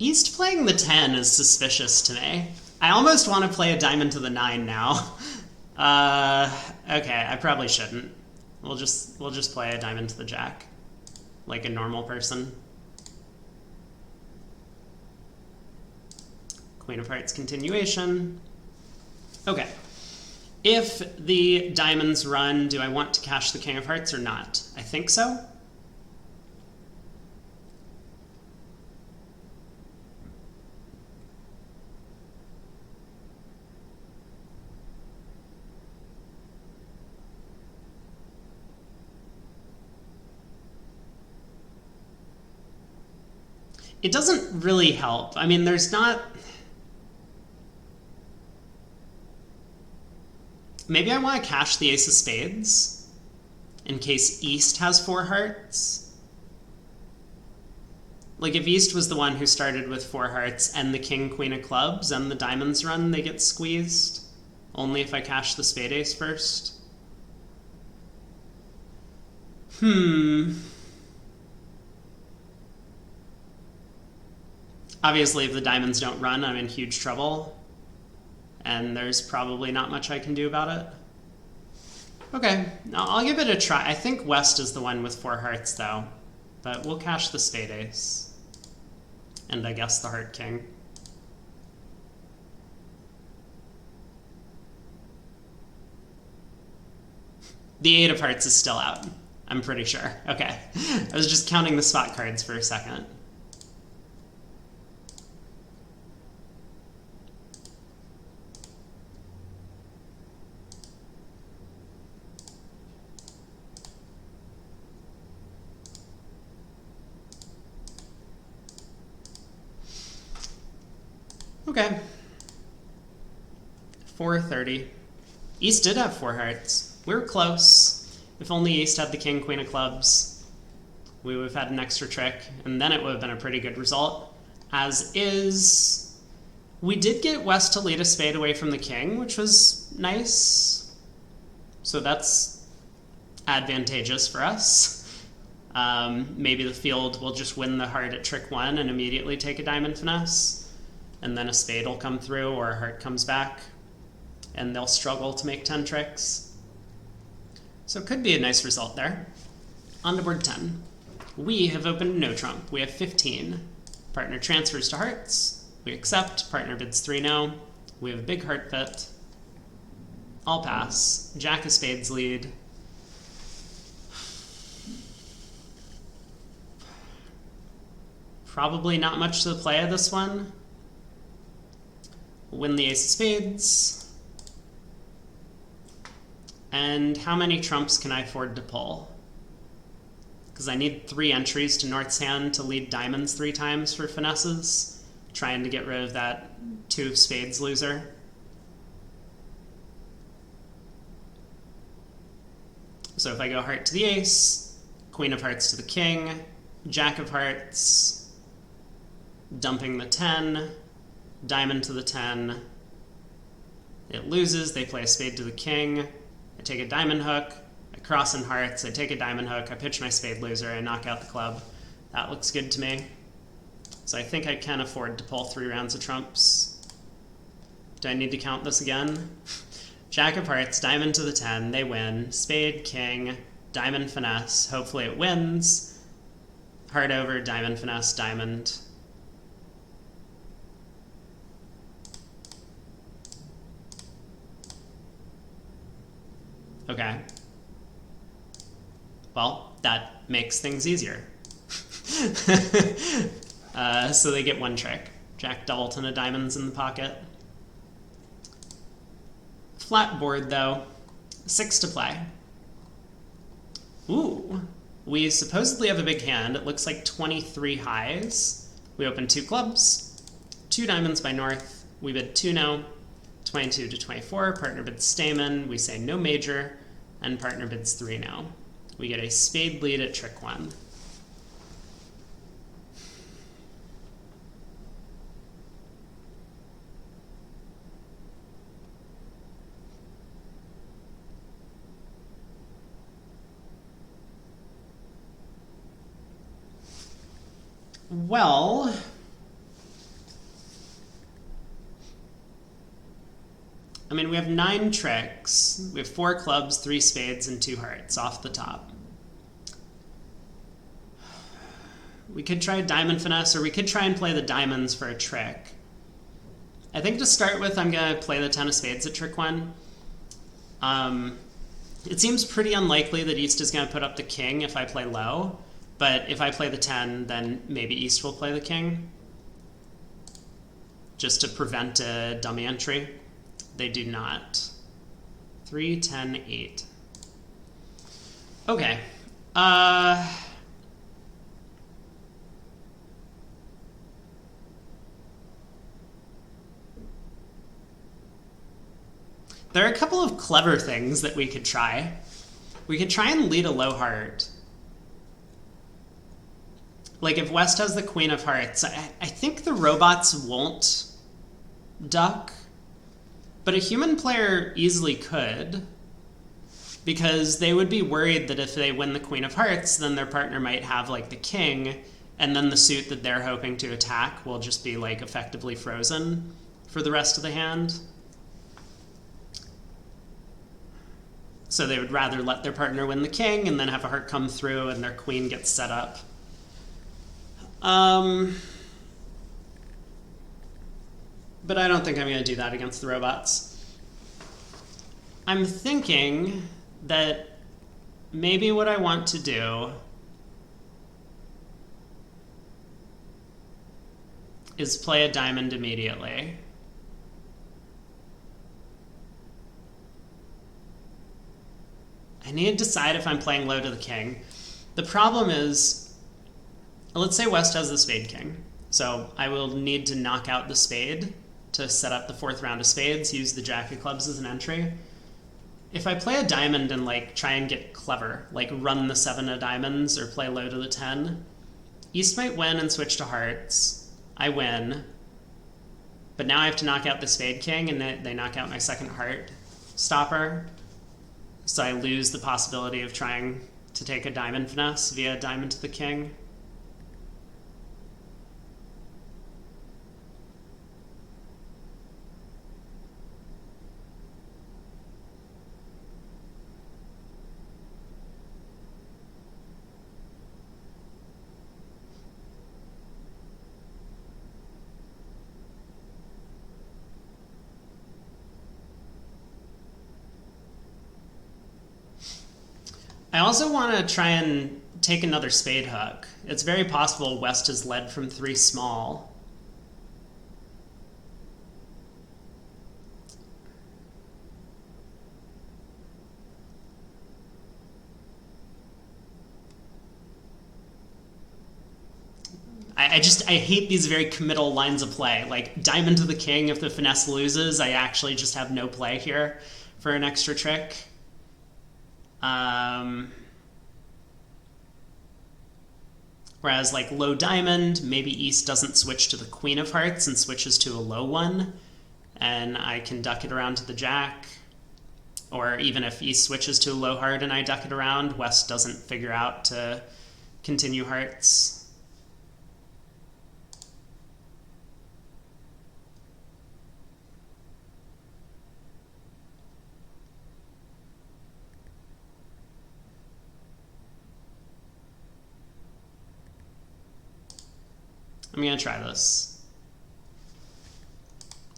East playing the 10 is suspicious to me. I almost want to play a diamond to the 9 now. Okay, I probably shouldn't. We'll just play a diamond to the jack, like a normal person. Queen of Hearts continuation. Okay. If the diamonds run, do I want to cash the King of Hearts or not? I think so. It doesn't really help. I mean, there's not... Maybe I want to cash the ace of spades in case East has 4 hearts. Like, if East was the one who started with 4 hearts and the king, queen of clubs, and the diamonds run, they get squeezed. Only if I cash the spade ace first. Obviously, if the diamonds don't run, I'm in huge trouble. And there's probably not much I can do about it. Okay, I'll give it a try. I think West is the one with 4 hearts, though. But we'll cash the spade ace. And I guess the heart king. The 8 of hearts is still out. I'm pretty sure. Okay. I was just counting the spot cards for a second. Okay. 430. East did have 4 hearts. We were close. If only East had the king, queen of clubs, we would have had an extra trick, and then it would have been a pretty good result. As is, we did get West to lead a spade away from the king, which was nice. So that's advantageous for us. Maybe the field will just win the heart at trick 1 and immediately take a diamond finesse. And then a spade will come through or a heart comes back. And they'll struggle to make 10 tricks. So it could be a nice result there. On to board 10. We have opened no trump. We have 15. Partner transfers to hearts. We accept. Partner bids 3-no. We have a big heart fit. I'll pass. Jack of spades lead. Probably not much to the play of this one. Win the ace of spades. And how many trumps can I afford to pull? Because I need 3 entries to North's hand to lead diamonds 3 times for finesses, trying to get rid of that 2 of spades loser. So if I go heart to the ace, queen of hearts to the king, jack of hearts, dumping the 10, diamond to the 10. It loses, they play a spade to the king. I take a diamond hook, I cross in hearts, I take a diamond hook, I pitch my spade loser, I knock out the club. That looks good to me. So I think I can afford to pull 3 rounds of trumps. Do I need to count this again? Jack of hearts, diamond to the 10, they win. Spade, king, diamond, finesse, hopefully it wins. Heart over, diamond, finesse, diamond. Okay. Well, that makes things easier. So they get one trick. Jack doubleton of diamonds in the pocket. Flat board, though. 6 to play. Ooh. We supposedly have a big hand. It looks like 23 highs. We open 2 clubs. 2 diamonds by north. We bid 2 no. 22 to 24. Partner bids stamen. We say no major. And partner bids 3 no. We get a spade lead at trick 1. Well, I mean, we have 9 tricks. We have 4 clubs, 3 spades, and 2 hearts off the top. We could try diamond finesse, or we could try and play the diamonds for a trick. I think to start with, I'm going to play the 10 of spades at trick 1. It seems pretty unlikely that East is going to put up the king if I play low. But if I play the 10, then maybe East will play the king, just to prevent a dummy entry. They do not. 3, 10, 8. Okay. There are a couple of clever things that we could try. We could try and lead a low heart. Like, if West has the queen of hearts, I think the robots won't duck, but a human player easily could, because they would be worried that if they win the queen of hearts, then their partner might have, like, the king, and then the suit that they're hoping to attack will just be, like, effectively frozen for the rest of the hand. So they would rather let their partner win the king and then have a heart come through and their queen gets set up. But I don't think I'm going to do that against the robots. I'm thinking that maybe what I want to do is play a diamond immediately. I need to decide if I'm playing low to the king. The problem is, let's say West has the spade king. So I will need to knock out the spade to set up the 4th round of spades, use the jack of clubs as an entry. If I play a diamond and like try and get clever, like run the 7 of diamonds or play low to the 10, East might win and switch to hearts. I win. But now I have to knock out the spade king and they knock out my 2nd heart stopper. So I lose the possibility of trying to take a diamond finesse via diamond to the king. I also want to try and take another spade hook. It's very possible West has led from 3 small. I hate these very committal lines of play. Like, diamond to the king, if the finesse loses, I actually just have no play here for an extra trick. Whereas, like, low diamond, maybe East doesn't switch to the queen of hearts and switches to a low one, and I can duck it around to the jack. Or even if East switches to a low heart and I duck it around, West doesn't figure out to continue hearts. I'm gonna try this.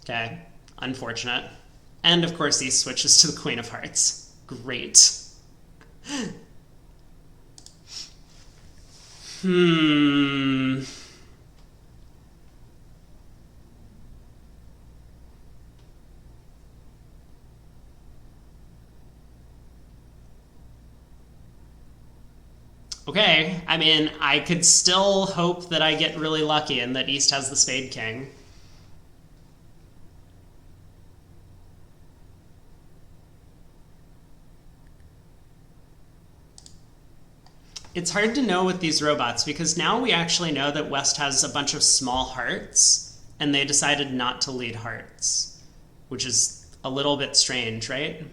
Okay, unfortunate. And of course he switches to the Queen of Hearts. Great. Okay, I mean, I could still hope that I get really lucky and that East has the Spade King. It's hard to know with these robots because now we actually know that West has a bunch of small hearts and they decided not to lead hearts, which is a little bit strange, right?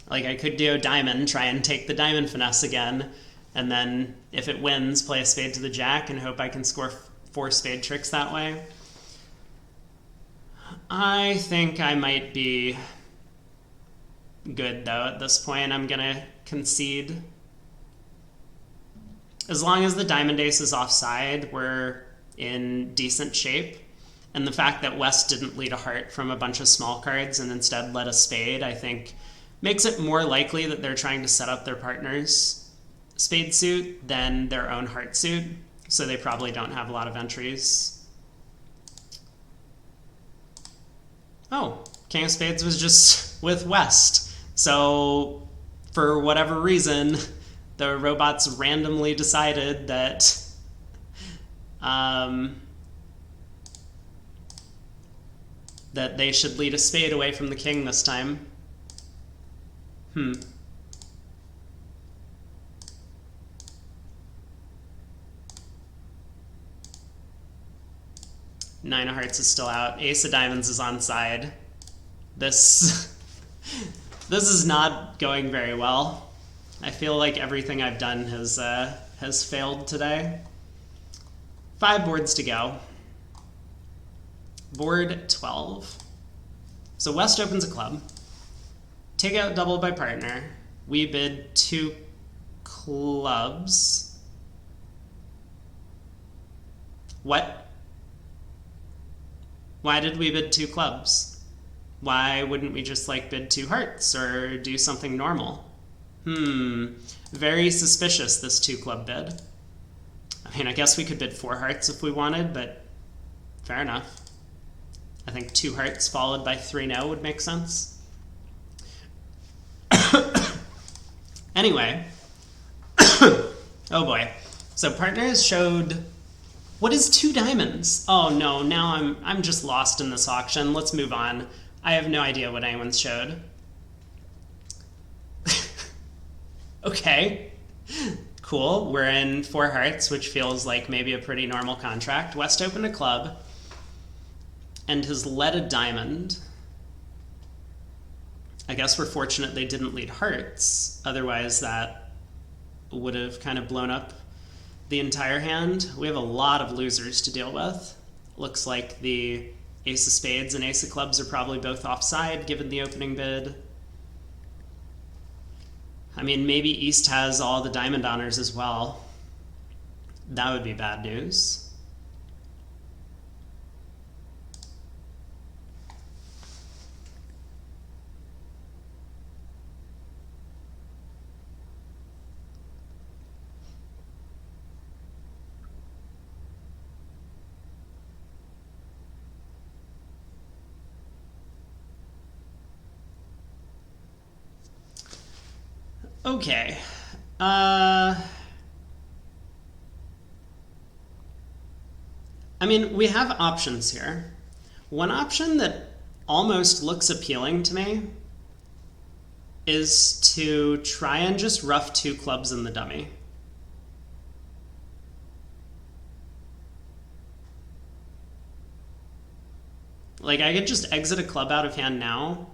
Like, I could do a diamond, try and take the diamond finesse again, and then if it wins, play a spade to the jack and hope I can score 4 spade tricks that way. I think I might be good, though, at this point. I'm gonna concede. As long as the diamond ace is offside, we're in decent shape. And the fact that West didn't lead a heart from a bunch of small cards and instead led a spade, I think, makes it more likely that they're trying to set up their partner's spade suit than their own heart suit. So they probably don't have a lot of entries. Oh, King of Spades was just with West. So for whatever reason, the robots randomly decided that that they should lead a spade away from the king this time. 9 of hearts is still out. Ace of diamonds is on side. This is not going very well. I feel like everything I've done has failed today. 5 boards to go. Board 12. So West opens a club. Take out double by partner. We bid 2 clubs. What? Why did we bid 2 clubs? Why wouldn't we just like bid 2 hearts or do something normal? Very suspicious, this 2 club bid. I mean, I guess we could bid 4 hearts if we wanted, but fair enough. I think 2 hearts followed by 3 no would make sense. Anyway. Oh boy. So partners showed... What is 2 diamonds? Oh no, now I'm just lost in this auction. Let's move on. I have no idea what anyone's showed. Okay. Cool. We're in 4 hearts, which feels like maybe a pretty normal contract. West opened a club and has led a diamond. I guess we're fortunate they didn't lead hearts. Otherwise, that would have kind of blown up the entire hand. We have a lot of losers to deal with. Looks like the ace of spades and ace of clubs are probably both offside given the opening bid. I mean, maybe East has all the diamond honors as well. That would be bad news. Okay. I mean, we have options here. One option that almost looks appealing to me is to try and just rough 2 clubs in the dummy. Like, I could just exit a club out of hand now,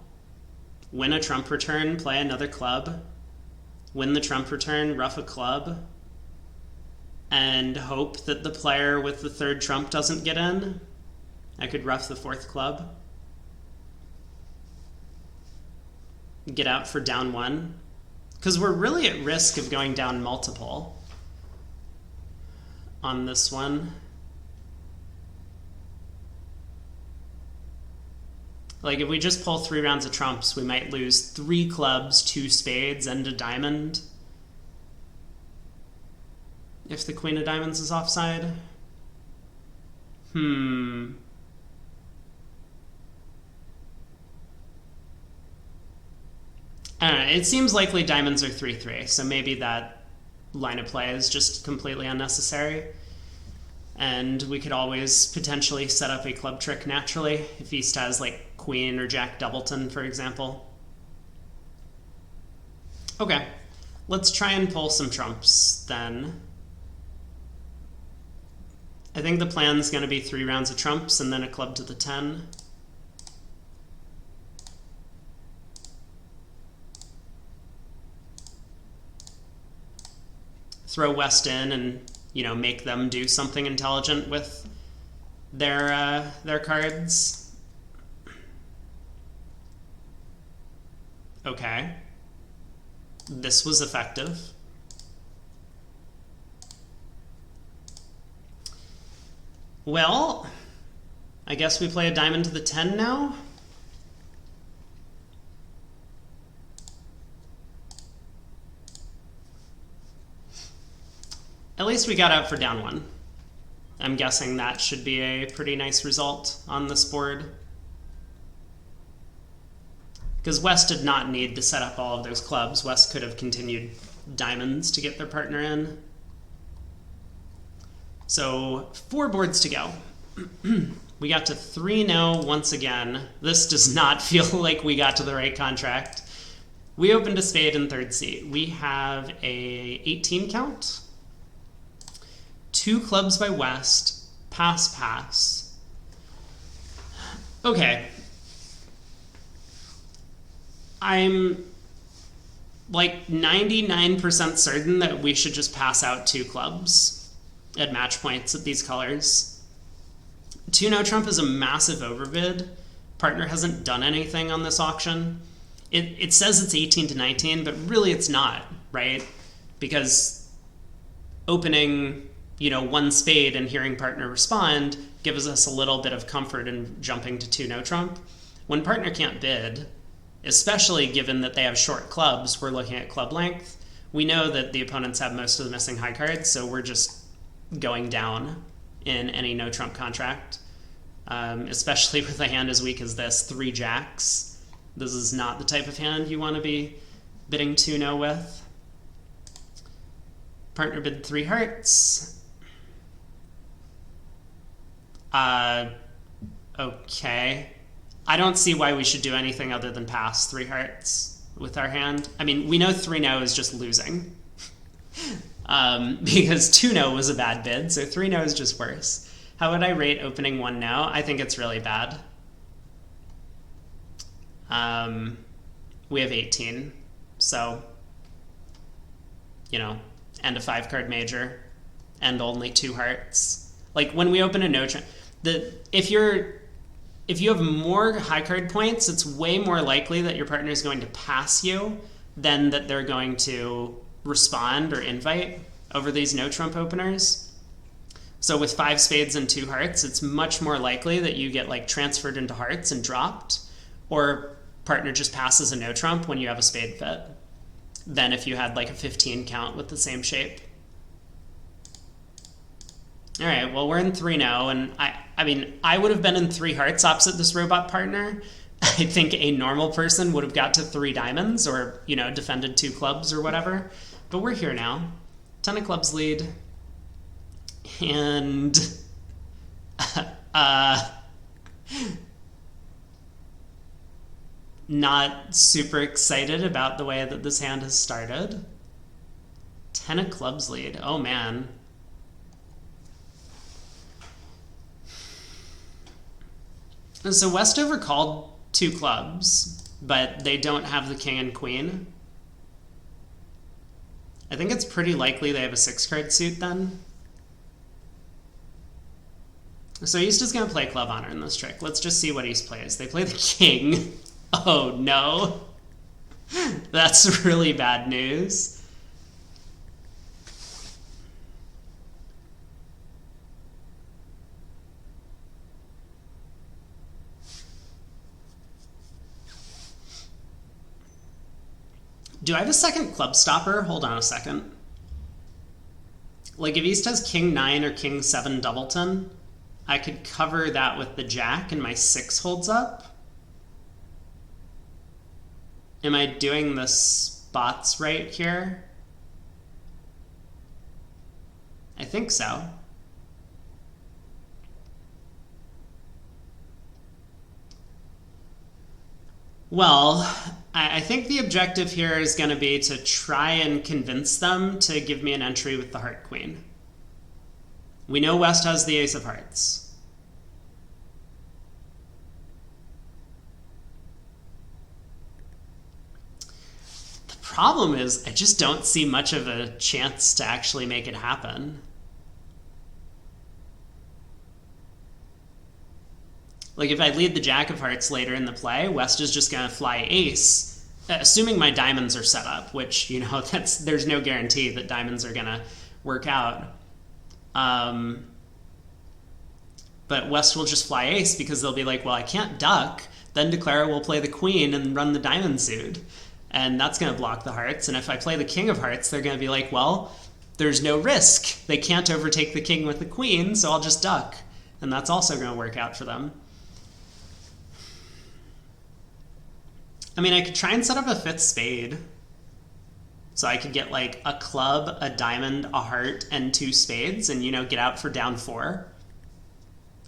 win a trump return, play another club, win the trump return, rough a club, and hope that the player with the 3rd trump doesn't get in. I could rough the 4th club. Get out for down 1. Because we're really at risk of going down multiple on this one. Like, if we just pull 3 rounds of trumps, we might lose 3 clubs, 2 spades, and a diamond. If the queen of diamonds is offside. I don't know. It seems likely diamonds are 3-3, so maybe that line of play is just completely unnecessary. And we could always potentially set up a club trick naturally if East has like queen or jack doubleton, for example. Okay, let's try and pull some trumps then. I think the plan's going to be 3 rounds of trumps and then a club to the 10. Throw West in and, you know, make them do something intelligent with their cards. Okay. This was effective. Well, I guess we play a diamond to the 10 now. At least we got out for down 1. I'm guessing that should be a pretty nice result on this board. Because West did not need to set up all of those clubs. West could have continued diamonds to get their partner in. So 4 boards to go. We got to 3-0 once again. This does not feel like we got to the right contract. We opened a spade in 3rd seat. We have a 18 count. 2 clubs by West. Pass, pass. Okay. I'm like 99% certain that we should just pass out 2 clubs at match points at these colors. 2-no trump is a massive overbid. Partner hasn't done anything on this auction. It says it's 18 to 19, but really it's not, right? Because opening, you know, 1 spade and hearing partner respond gives us a little bit of comfort in jumping to 2-no trump. When partner can't bid, especially given that they have short clubs, we're looking at club length. We know that the opponents have most of the missing high cards, so we're just going down in any no trump contract, especially with a hand as weak as this, 3 jacks. This is not the type of hand you want to be bidding 2-no with. Partner bid 3 hearts. Okay. I don't see why we should do anything other than pass 3 hearts with our hand. I mean, we know 3-no is just losing. Because 2-no was a bad bid, so 3-no is just worse. How would I rate opening 1-no? I think it's really bad. We have 18, so, you know, and a 5-card major, and only 2 hearts. Like, when we open a no trump, if you have more high card points, it's way more likely that your partner is going to pass you than that they're going to respond or invite over these no trump openers. So with 5 spades and 2 hearts, it's much more likely that you get like transferred into hearts and dropped, or partner just passes a no trump when you have a spade fit, than if you had like a 15 count with the same shape. All right, well, we're in 3-0, and I mean, I would have been in 3 hearts opposite this robot partner. I think a normal person would have got to 3 diamonds or, you know, defended 2 clubs or whatever. But we're here now. 10 of clubs lead. And not super excited about the way that this hand has started. 10 of clubs lead. Oh, man. So Westover called 2 clubs, but they don't have the king and queen. I think it's pretty likely they have a 6-card suit then. So East is going to play club honor in this trick. Let's just see what East plays. They play the king. Oh, no. That's really bad news. Do I have a second club stopper? Hold on a second. Like if East has King 9 or King 7 doubleton, I could cover that with the Jack and my 6 holds up. Am I doing the spots right here? I think so. Well, I think the objective here is going to be to try and convince them to give me an entry with the Heart Queen. We know West has the Ace of Hearts. The problem is I just don't see much of a chance to actually make it happen. Like if I lead the Jack of Hearts later in the play, West is just going to fly Ace, assuming my diamonds are set up, which, you know, there's no guarantee that diamonds are going to work out. But West will just fly Ace because they'll be like, well, I can't duck. Then Declara will play the Queen and run the diamond suit. And that's going to block the hearts. And if I play the King of Hearts, they're going to be like, well, there's no risk. They can't overtake the King with the Queen, so I'll just duck. And that's also going to work out for them. I mean, I could try and set up a 5th spade. So I could get like a club, a diamond, a heart, and 2 spades and, you know, get out for down 4.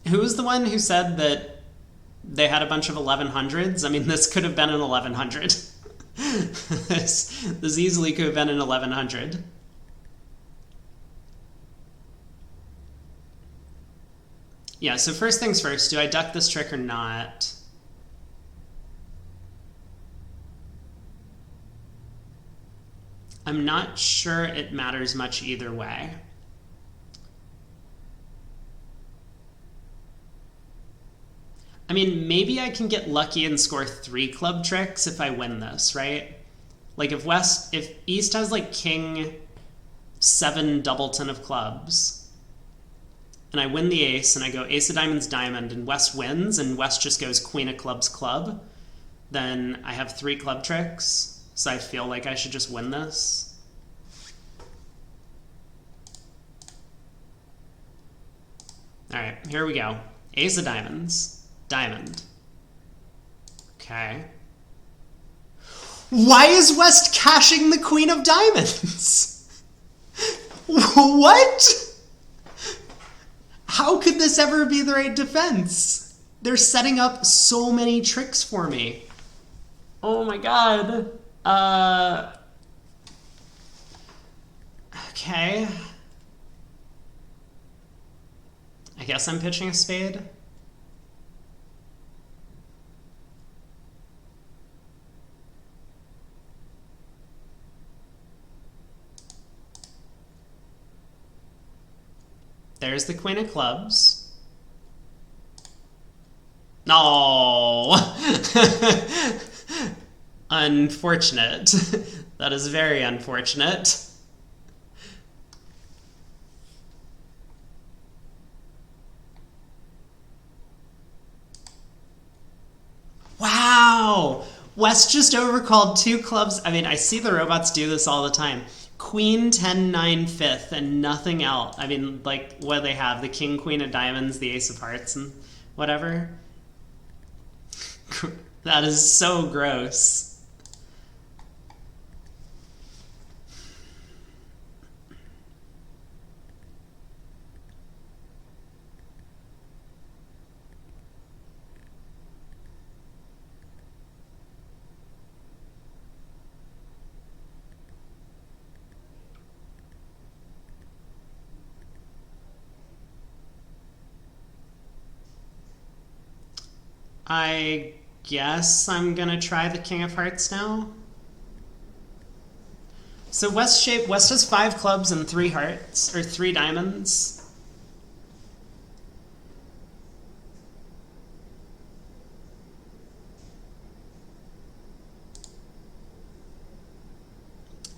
Who was the one who said that they had a bunch of 1100s? I mean, this could have been an 1100. This easily could have been an 1100. Yeah, so first things first, do I duck this trick or not? I'm not sure it matters much either way. I mean, maybe I can get lucky and score 3 club tricks if I win this, right? Like if East has like King 7 doubleton of clubs, and I win the ace, and I go Ace of Diamonds, diamond, and West wins, and West just goes Queen of Clubs, club, then I have 3 club tricks. So I feel like I should just win this. All right, here we go. Ace of Diamonds, diamond. Okay. Why is West cashing the Queen of Diamonds? What? How could this ever be the right defense? They're setting up so many tricks for me. Oh my god. Okay. I guess I'm pitching a spade. There's the Queen of Clubs. No! Unfortunate. That is very unfortunate. Wow! West just overcalled 2 clubs. I mean, I see the robots do this all the time. Queen 10 9 5th and nothing else. I mean, like, what do they have? The King Queen of Diamonds, the Ace of Hearts, and whatever. That is so gross. I guess I'm gonna try the King of Hearts now. So West has 5 clubs and 3 hearts, or 3 diamonds.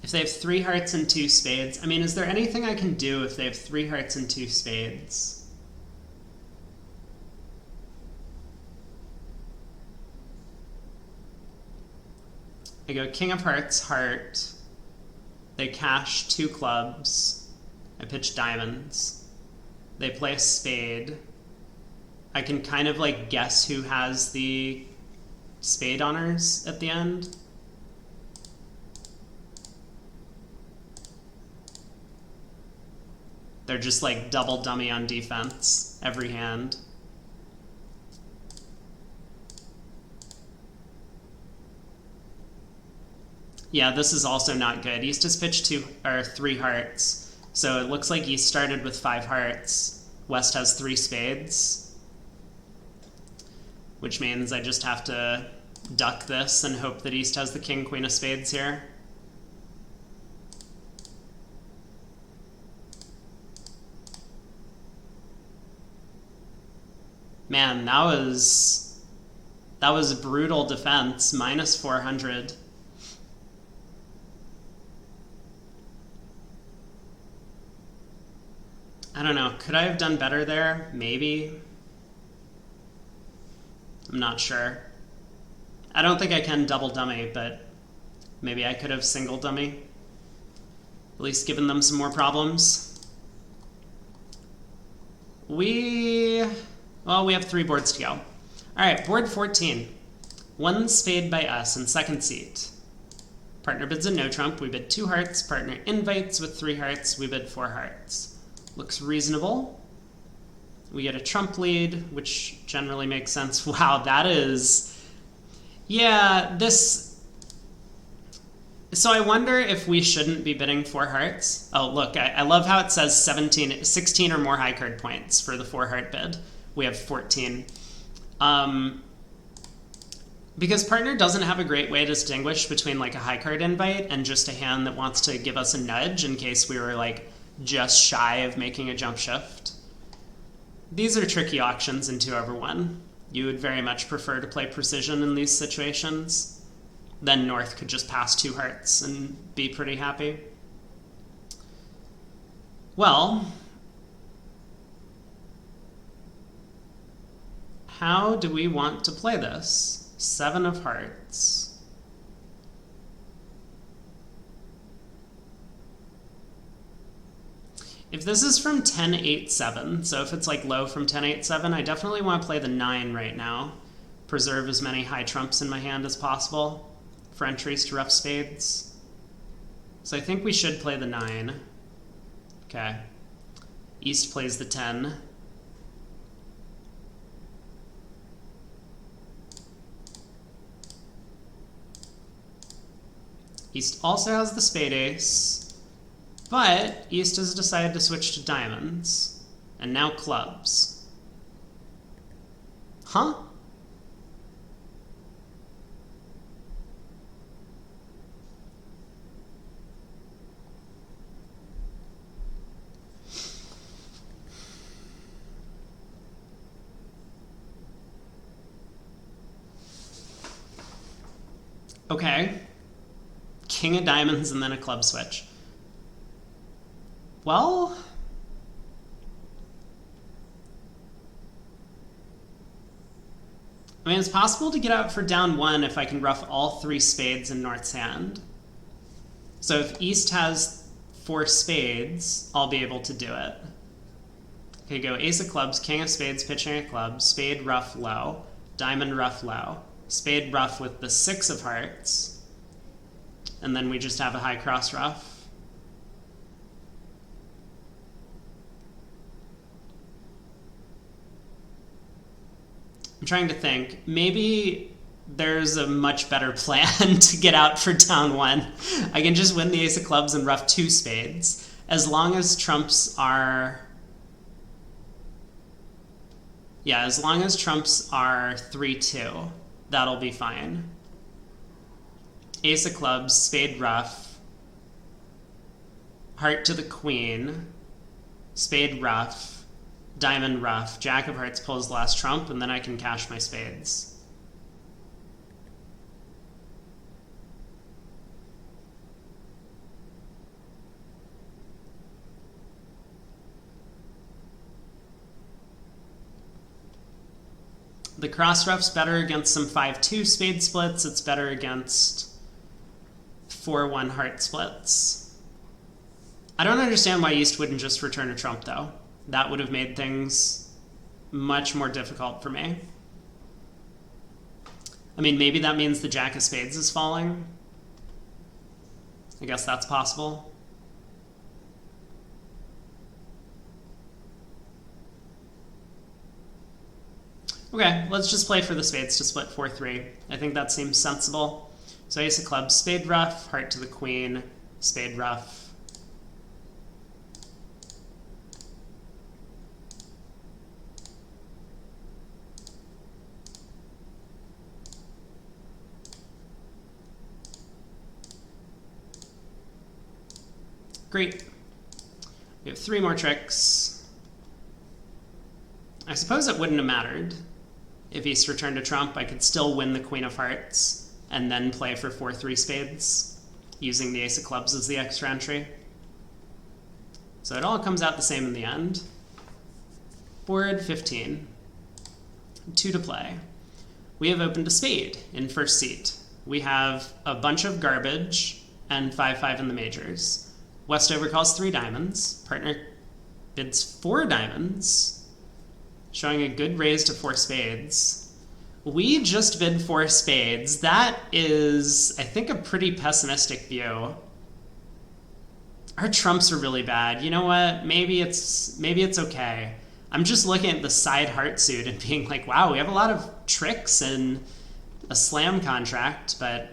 If they have 3 hearts and 2 spades, I mean, is there anything I can do if they have 3 hearts and 2 spades? I go king of hearts, heart. They cash 2 clubs. I pitch diamonds. They play a spade. I can kind of like guess who has the spade honors at the end. They're just like double dummy on defense every hand. Yeah, this is also not good. East has pitched 3 hearts. So it looks like East started with 5 hearts. West has 3 spades. Which means I just have to duck this and hope that East has the king, queen of spades here. Man, that was brutal defense, minus 400. I don't know, could I have done better there? Maybe. I'm not sure. I don't think I can double dummy, but maybe I could have single dummy. At least given them some more problems. We have 3 boards to go. All right, board 14. 1 spade by us in second seat. Partner bids a no trump. We bid 2 hearts. Partner invites with 3 hearts. We bid 4 hearts. Looks reasonable. We get a trump lead, which generally makes sense. Wow, that is... Yeah, this... So I wonder if we shouldn't be bidding 4 hearts. Oh, look, I love how it says 16 or more high card points for the 4 heart bid. We have 14. Because partner doesn't have a great way to distinguish between like a high card invite and just a hand that wants to give us a nudge in case we were like just shy of making a jump shift. These are tricky auctions in 2/1. You would very much prefer to play precision in these situations. Then North could just pass 2 hearts and be pretty happy. Well, how do we want to play this? 7 of hearts. If this is from 10-8-7, so if it's like low from 10-8-7, I definitely want to play the 9 right now. Preserve as many high trumps in my hand as possible for entries to rough spades. So I think we should play the 9. Okay. East plays the 10. East also has the spade ace. But East has decided to switch to diamonds, and now clubs. Huh? Okay. King of diamonds and then a club switch. Well, I mean, it's possible to get out for down 1 if I can ruff all 3 spades in North's hand. So if East has 4 spades, I'll be able to do it. Okay, go ace of clubs, king of spades, pitching a club, spade, ruff, low, diamond, ruff, low, spade, ruff with the 6 of hearts, and then we just have a high cross ruff. I'm trying to think. Maybe there's a much better plan to get out for down 1. I can just win the ace of clubs and ruff 2 spades. As long as trumps are... Yeah, as long as trumps are 3-2, that'll be fine. Ace of clubs, spade ruff, heart to the queen, spade ruff, diamond ruff, jack of hearts pulls the last trump, and then I can cash my spades. The cross ruff's better against some 5-2 spade splits. It's better against 4-1 heart splits. I don't understand why East wouldn't just return a trump, though. That would have made things much more difficult for me. I mean, maybe that means the jack of spades is falling. I guess that's possible. Okay, let's just play for the spades to split 4-3. I think that seems sensible. So ace of clubs, spade ruff, heart to the queen, spade ruff. Great. We have 3 more tricks. I suppose it wouldn't have mattered. If East returned a trump, I could still win the queen of hearts and then play for 4-3 spades, using the ace of clubs as the extra entry. So it all comes out the same in the end. Board 15. 2 to play. We have opened a spade in first seat. We have a bunch of garbage and 5-5 in the majors. Westover calls 3 diamonds. Partner bids 4 diamonds, showing a good raise to 4 spades. We just bid 4 spades. That is, I think, a pretty pessimistic view. Our trumps are really bad. You know what? Maybe it's okay. I'm just looking at the side heart suit and being like, wow, we have a lot of tricks and a slam contract, but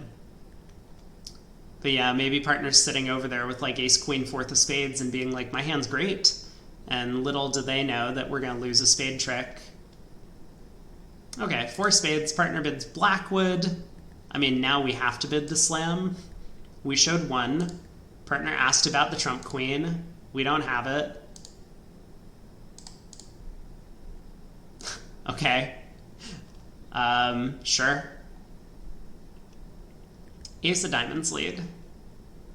yeah, maybe partner's sitting over there with like ace queen 4th of spades and being like, my hand's great. And little do they know that we're going to lose a spade trick. Okay, 4 spades. Partner bids Blackwood. I mean, now we have to bid the slam. We showed 1. Partner asked about the trump queen. We don't have it. Okay. Sure. Ace of diamonds lead.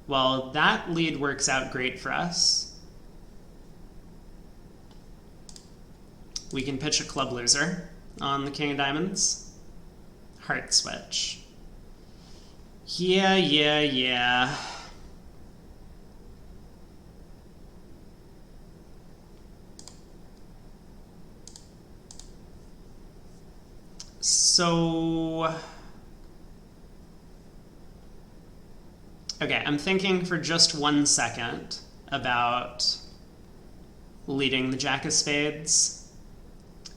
Well, that lead works out great for us. We can pitch a club loser on the king of diamonds. Heart switch. Yeah. So, okay, I'm thinking for just 1 second about leading the jack of spades.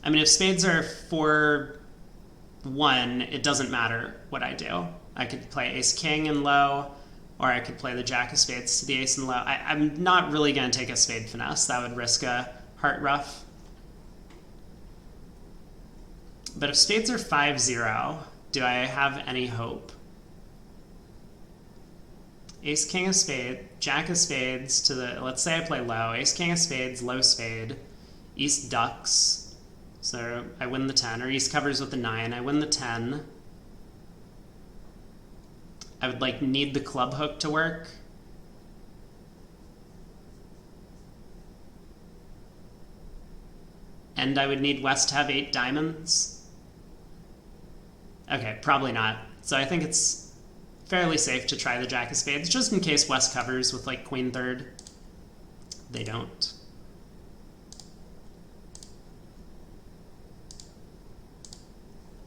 I mean, if spades are 4-1, it doesn't matter what I do. I could play ace king and low, or I could play the jack of spades to the ace and low. I'm not really going to take a spade finesse. That would risk a heart ruff. But if spades are 5-0, do I have any hope? Ace king of spades, jack of spades to the, let's say I play low, ace king of spades, low spade, east ducks, so I win the 10, or east covers with the 9, I win the 10. I would like need the club hook to work. And I would need West to have 8 diamonds. Okay, probably not. So I think it's fairly safe to try the jack of spades, just in case West covers with like queen third. They don't.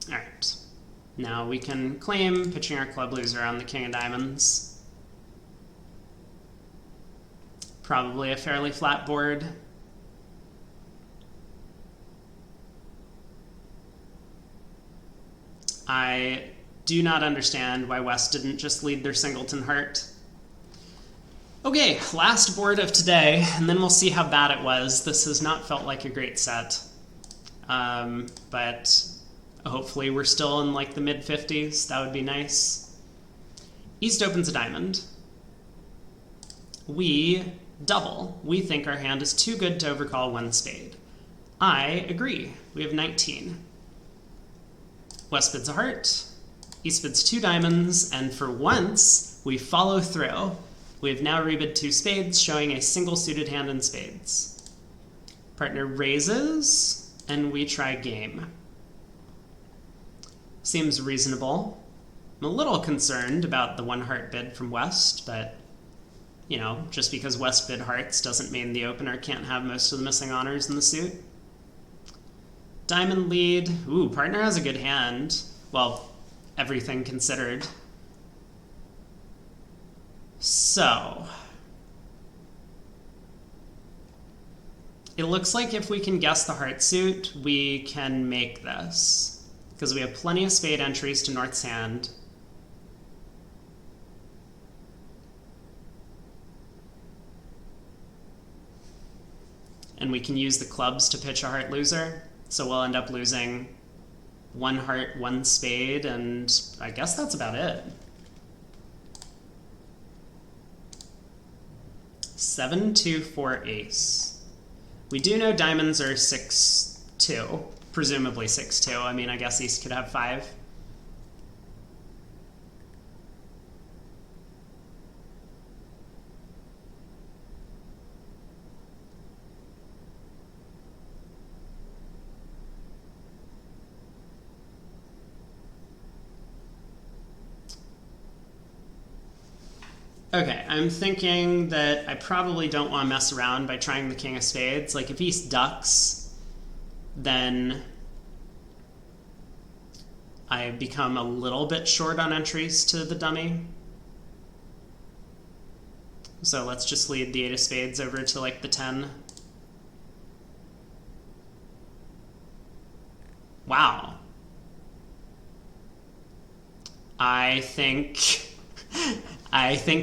All right. Now we can claim pitching our club loser on the king of diamonds. Probably a fairly flat board. I do not understand why West didn't just lead their singleton heart. Okay, last board of today, and then we'll see how bad it was. This has not felt like a great set, but hopefully we're still in like the mid-50s. That would be nice. East opens a diamond. We double. We think our hand is too good to overcall 1 spade. I agree. We have 19. West bids a heart, East bids 2 diamonds, and for once, we follow through. We have now rebid 2 spades, showing a single suited hand in spades. Partner raises, and we try game. Seems reasonable. I'm a little concerned about the one heart bid from West, but, you know, just because West bid hearts doesn't mean the opener can't have most of the missing honors in the suit. Diamond lead. Ooh, partner has a good hand. Well, everything considered. So, it looks like if we can guess the heart suit, we can make this. Because we have plenty of spade entries to North's hand. And we can use the clubs to pitch a heart loser. So we'll end up losing one heart, one spade, and I guess that's about it. 7, 2, 4, ace. We do know diamonds are 6-2, presumably 6-2. I mean, I guess East could have 5. Okay, I'm thinking that I probably don't want to mess around by trying the king of spades. Like, if East ducks, then I become a little bit short on entries to the dummy. So let's just lead the 8 of spades over to, like, the 10. Wow. I think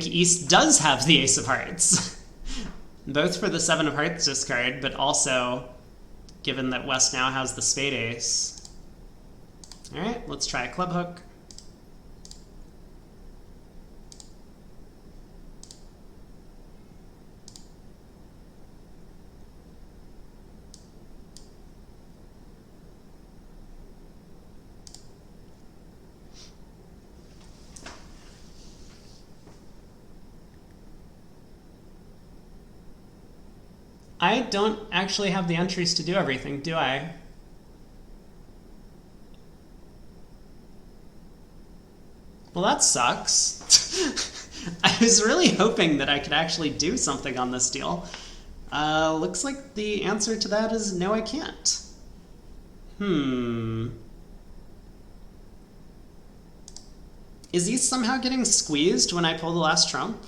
East does have the ace of hearts. Both for the 7 of hearts discard, but also given that West now has the spade ace. All right, let's try a club hook. I don't actually have the entries to do everything, do I? Well, that sucks. I was really hoping that I could actually do something on this deal. Looks like the answer to that is no, I can't. Is he somehow getting squeezed when I pull the last trump?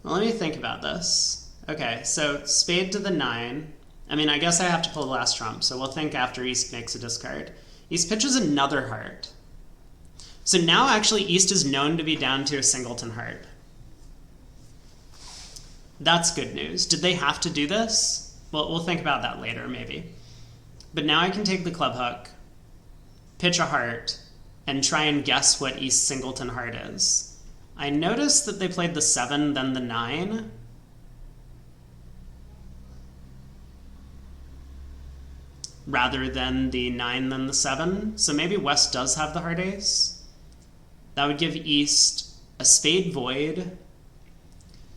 Well, let me think about this. Okay, so spade to the 9. I mean, I guess I have to pull the last trump, so we'll think after East makes a discard. East pitches another heart. So now actually East is known to be down to a singleton heart. That's good news. Did they have to do this? Well, we'll think about that later, maybe. But now I can take the club hook, pitch a heart, and try and guess what East's singleton heart is. I noticed that they played the 7, then the 9. Rather than the 9, then the 7. So maybe West does have the heart ace. That would give East a spade void,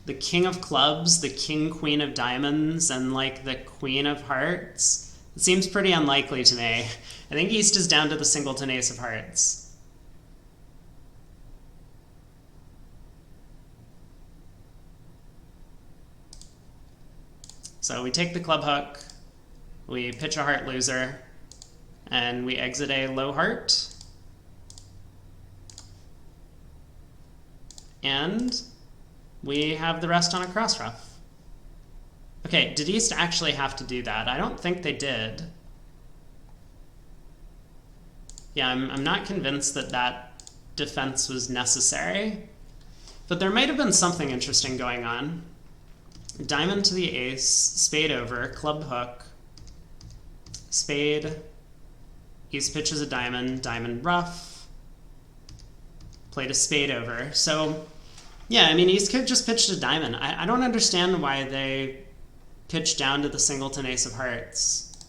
the king of clubs, the king queen of diamonds, and like the queen of hearts. It seems pretty unlikely to me. I think East is down to the singleton ace of hearts. So we take the club hook, we pitch a heart loser, and we exit a low heart. And we have the rest on a cross ruff. Okay, did East actually have to do that? I don't think they did. Yeah, I'm not convinced that that defense was necessary. But there might have been something interesting going on. Diamond to the ace, spade over, club hook, spade, East pitches a diamond, diamond ruff, played a spade over. So, yeah, I mean, East could have just pitched a diamond. I don't understand why they pitched down to the singleton ace of hearts.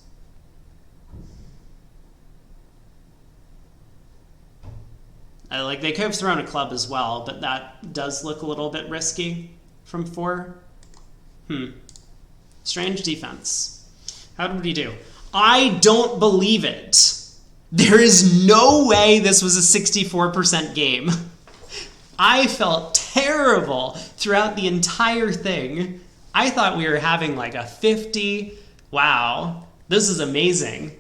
Like, they could have thrown a club as well, but that does look a little bit risky from 4. Strange defense. How did we do? I don't believe it. There is no way this was a 64% game. I felt terrible throughout the entire thing. I thought we were having like a 50. Wow, this is amazing.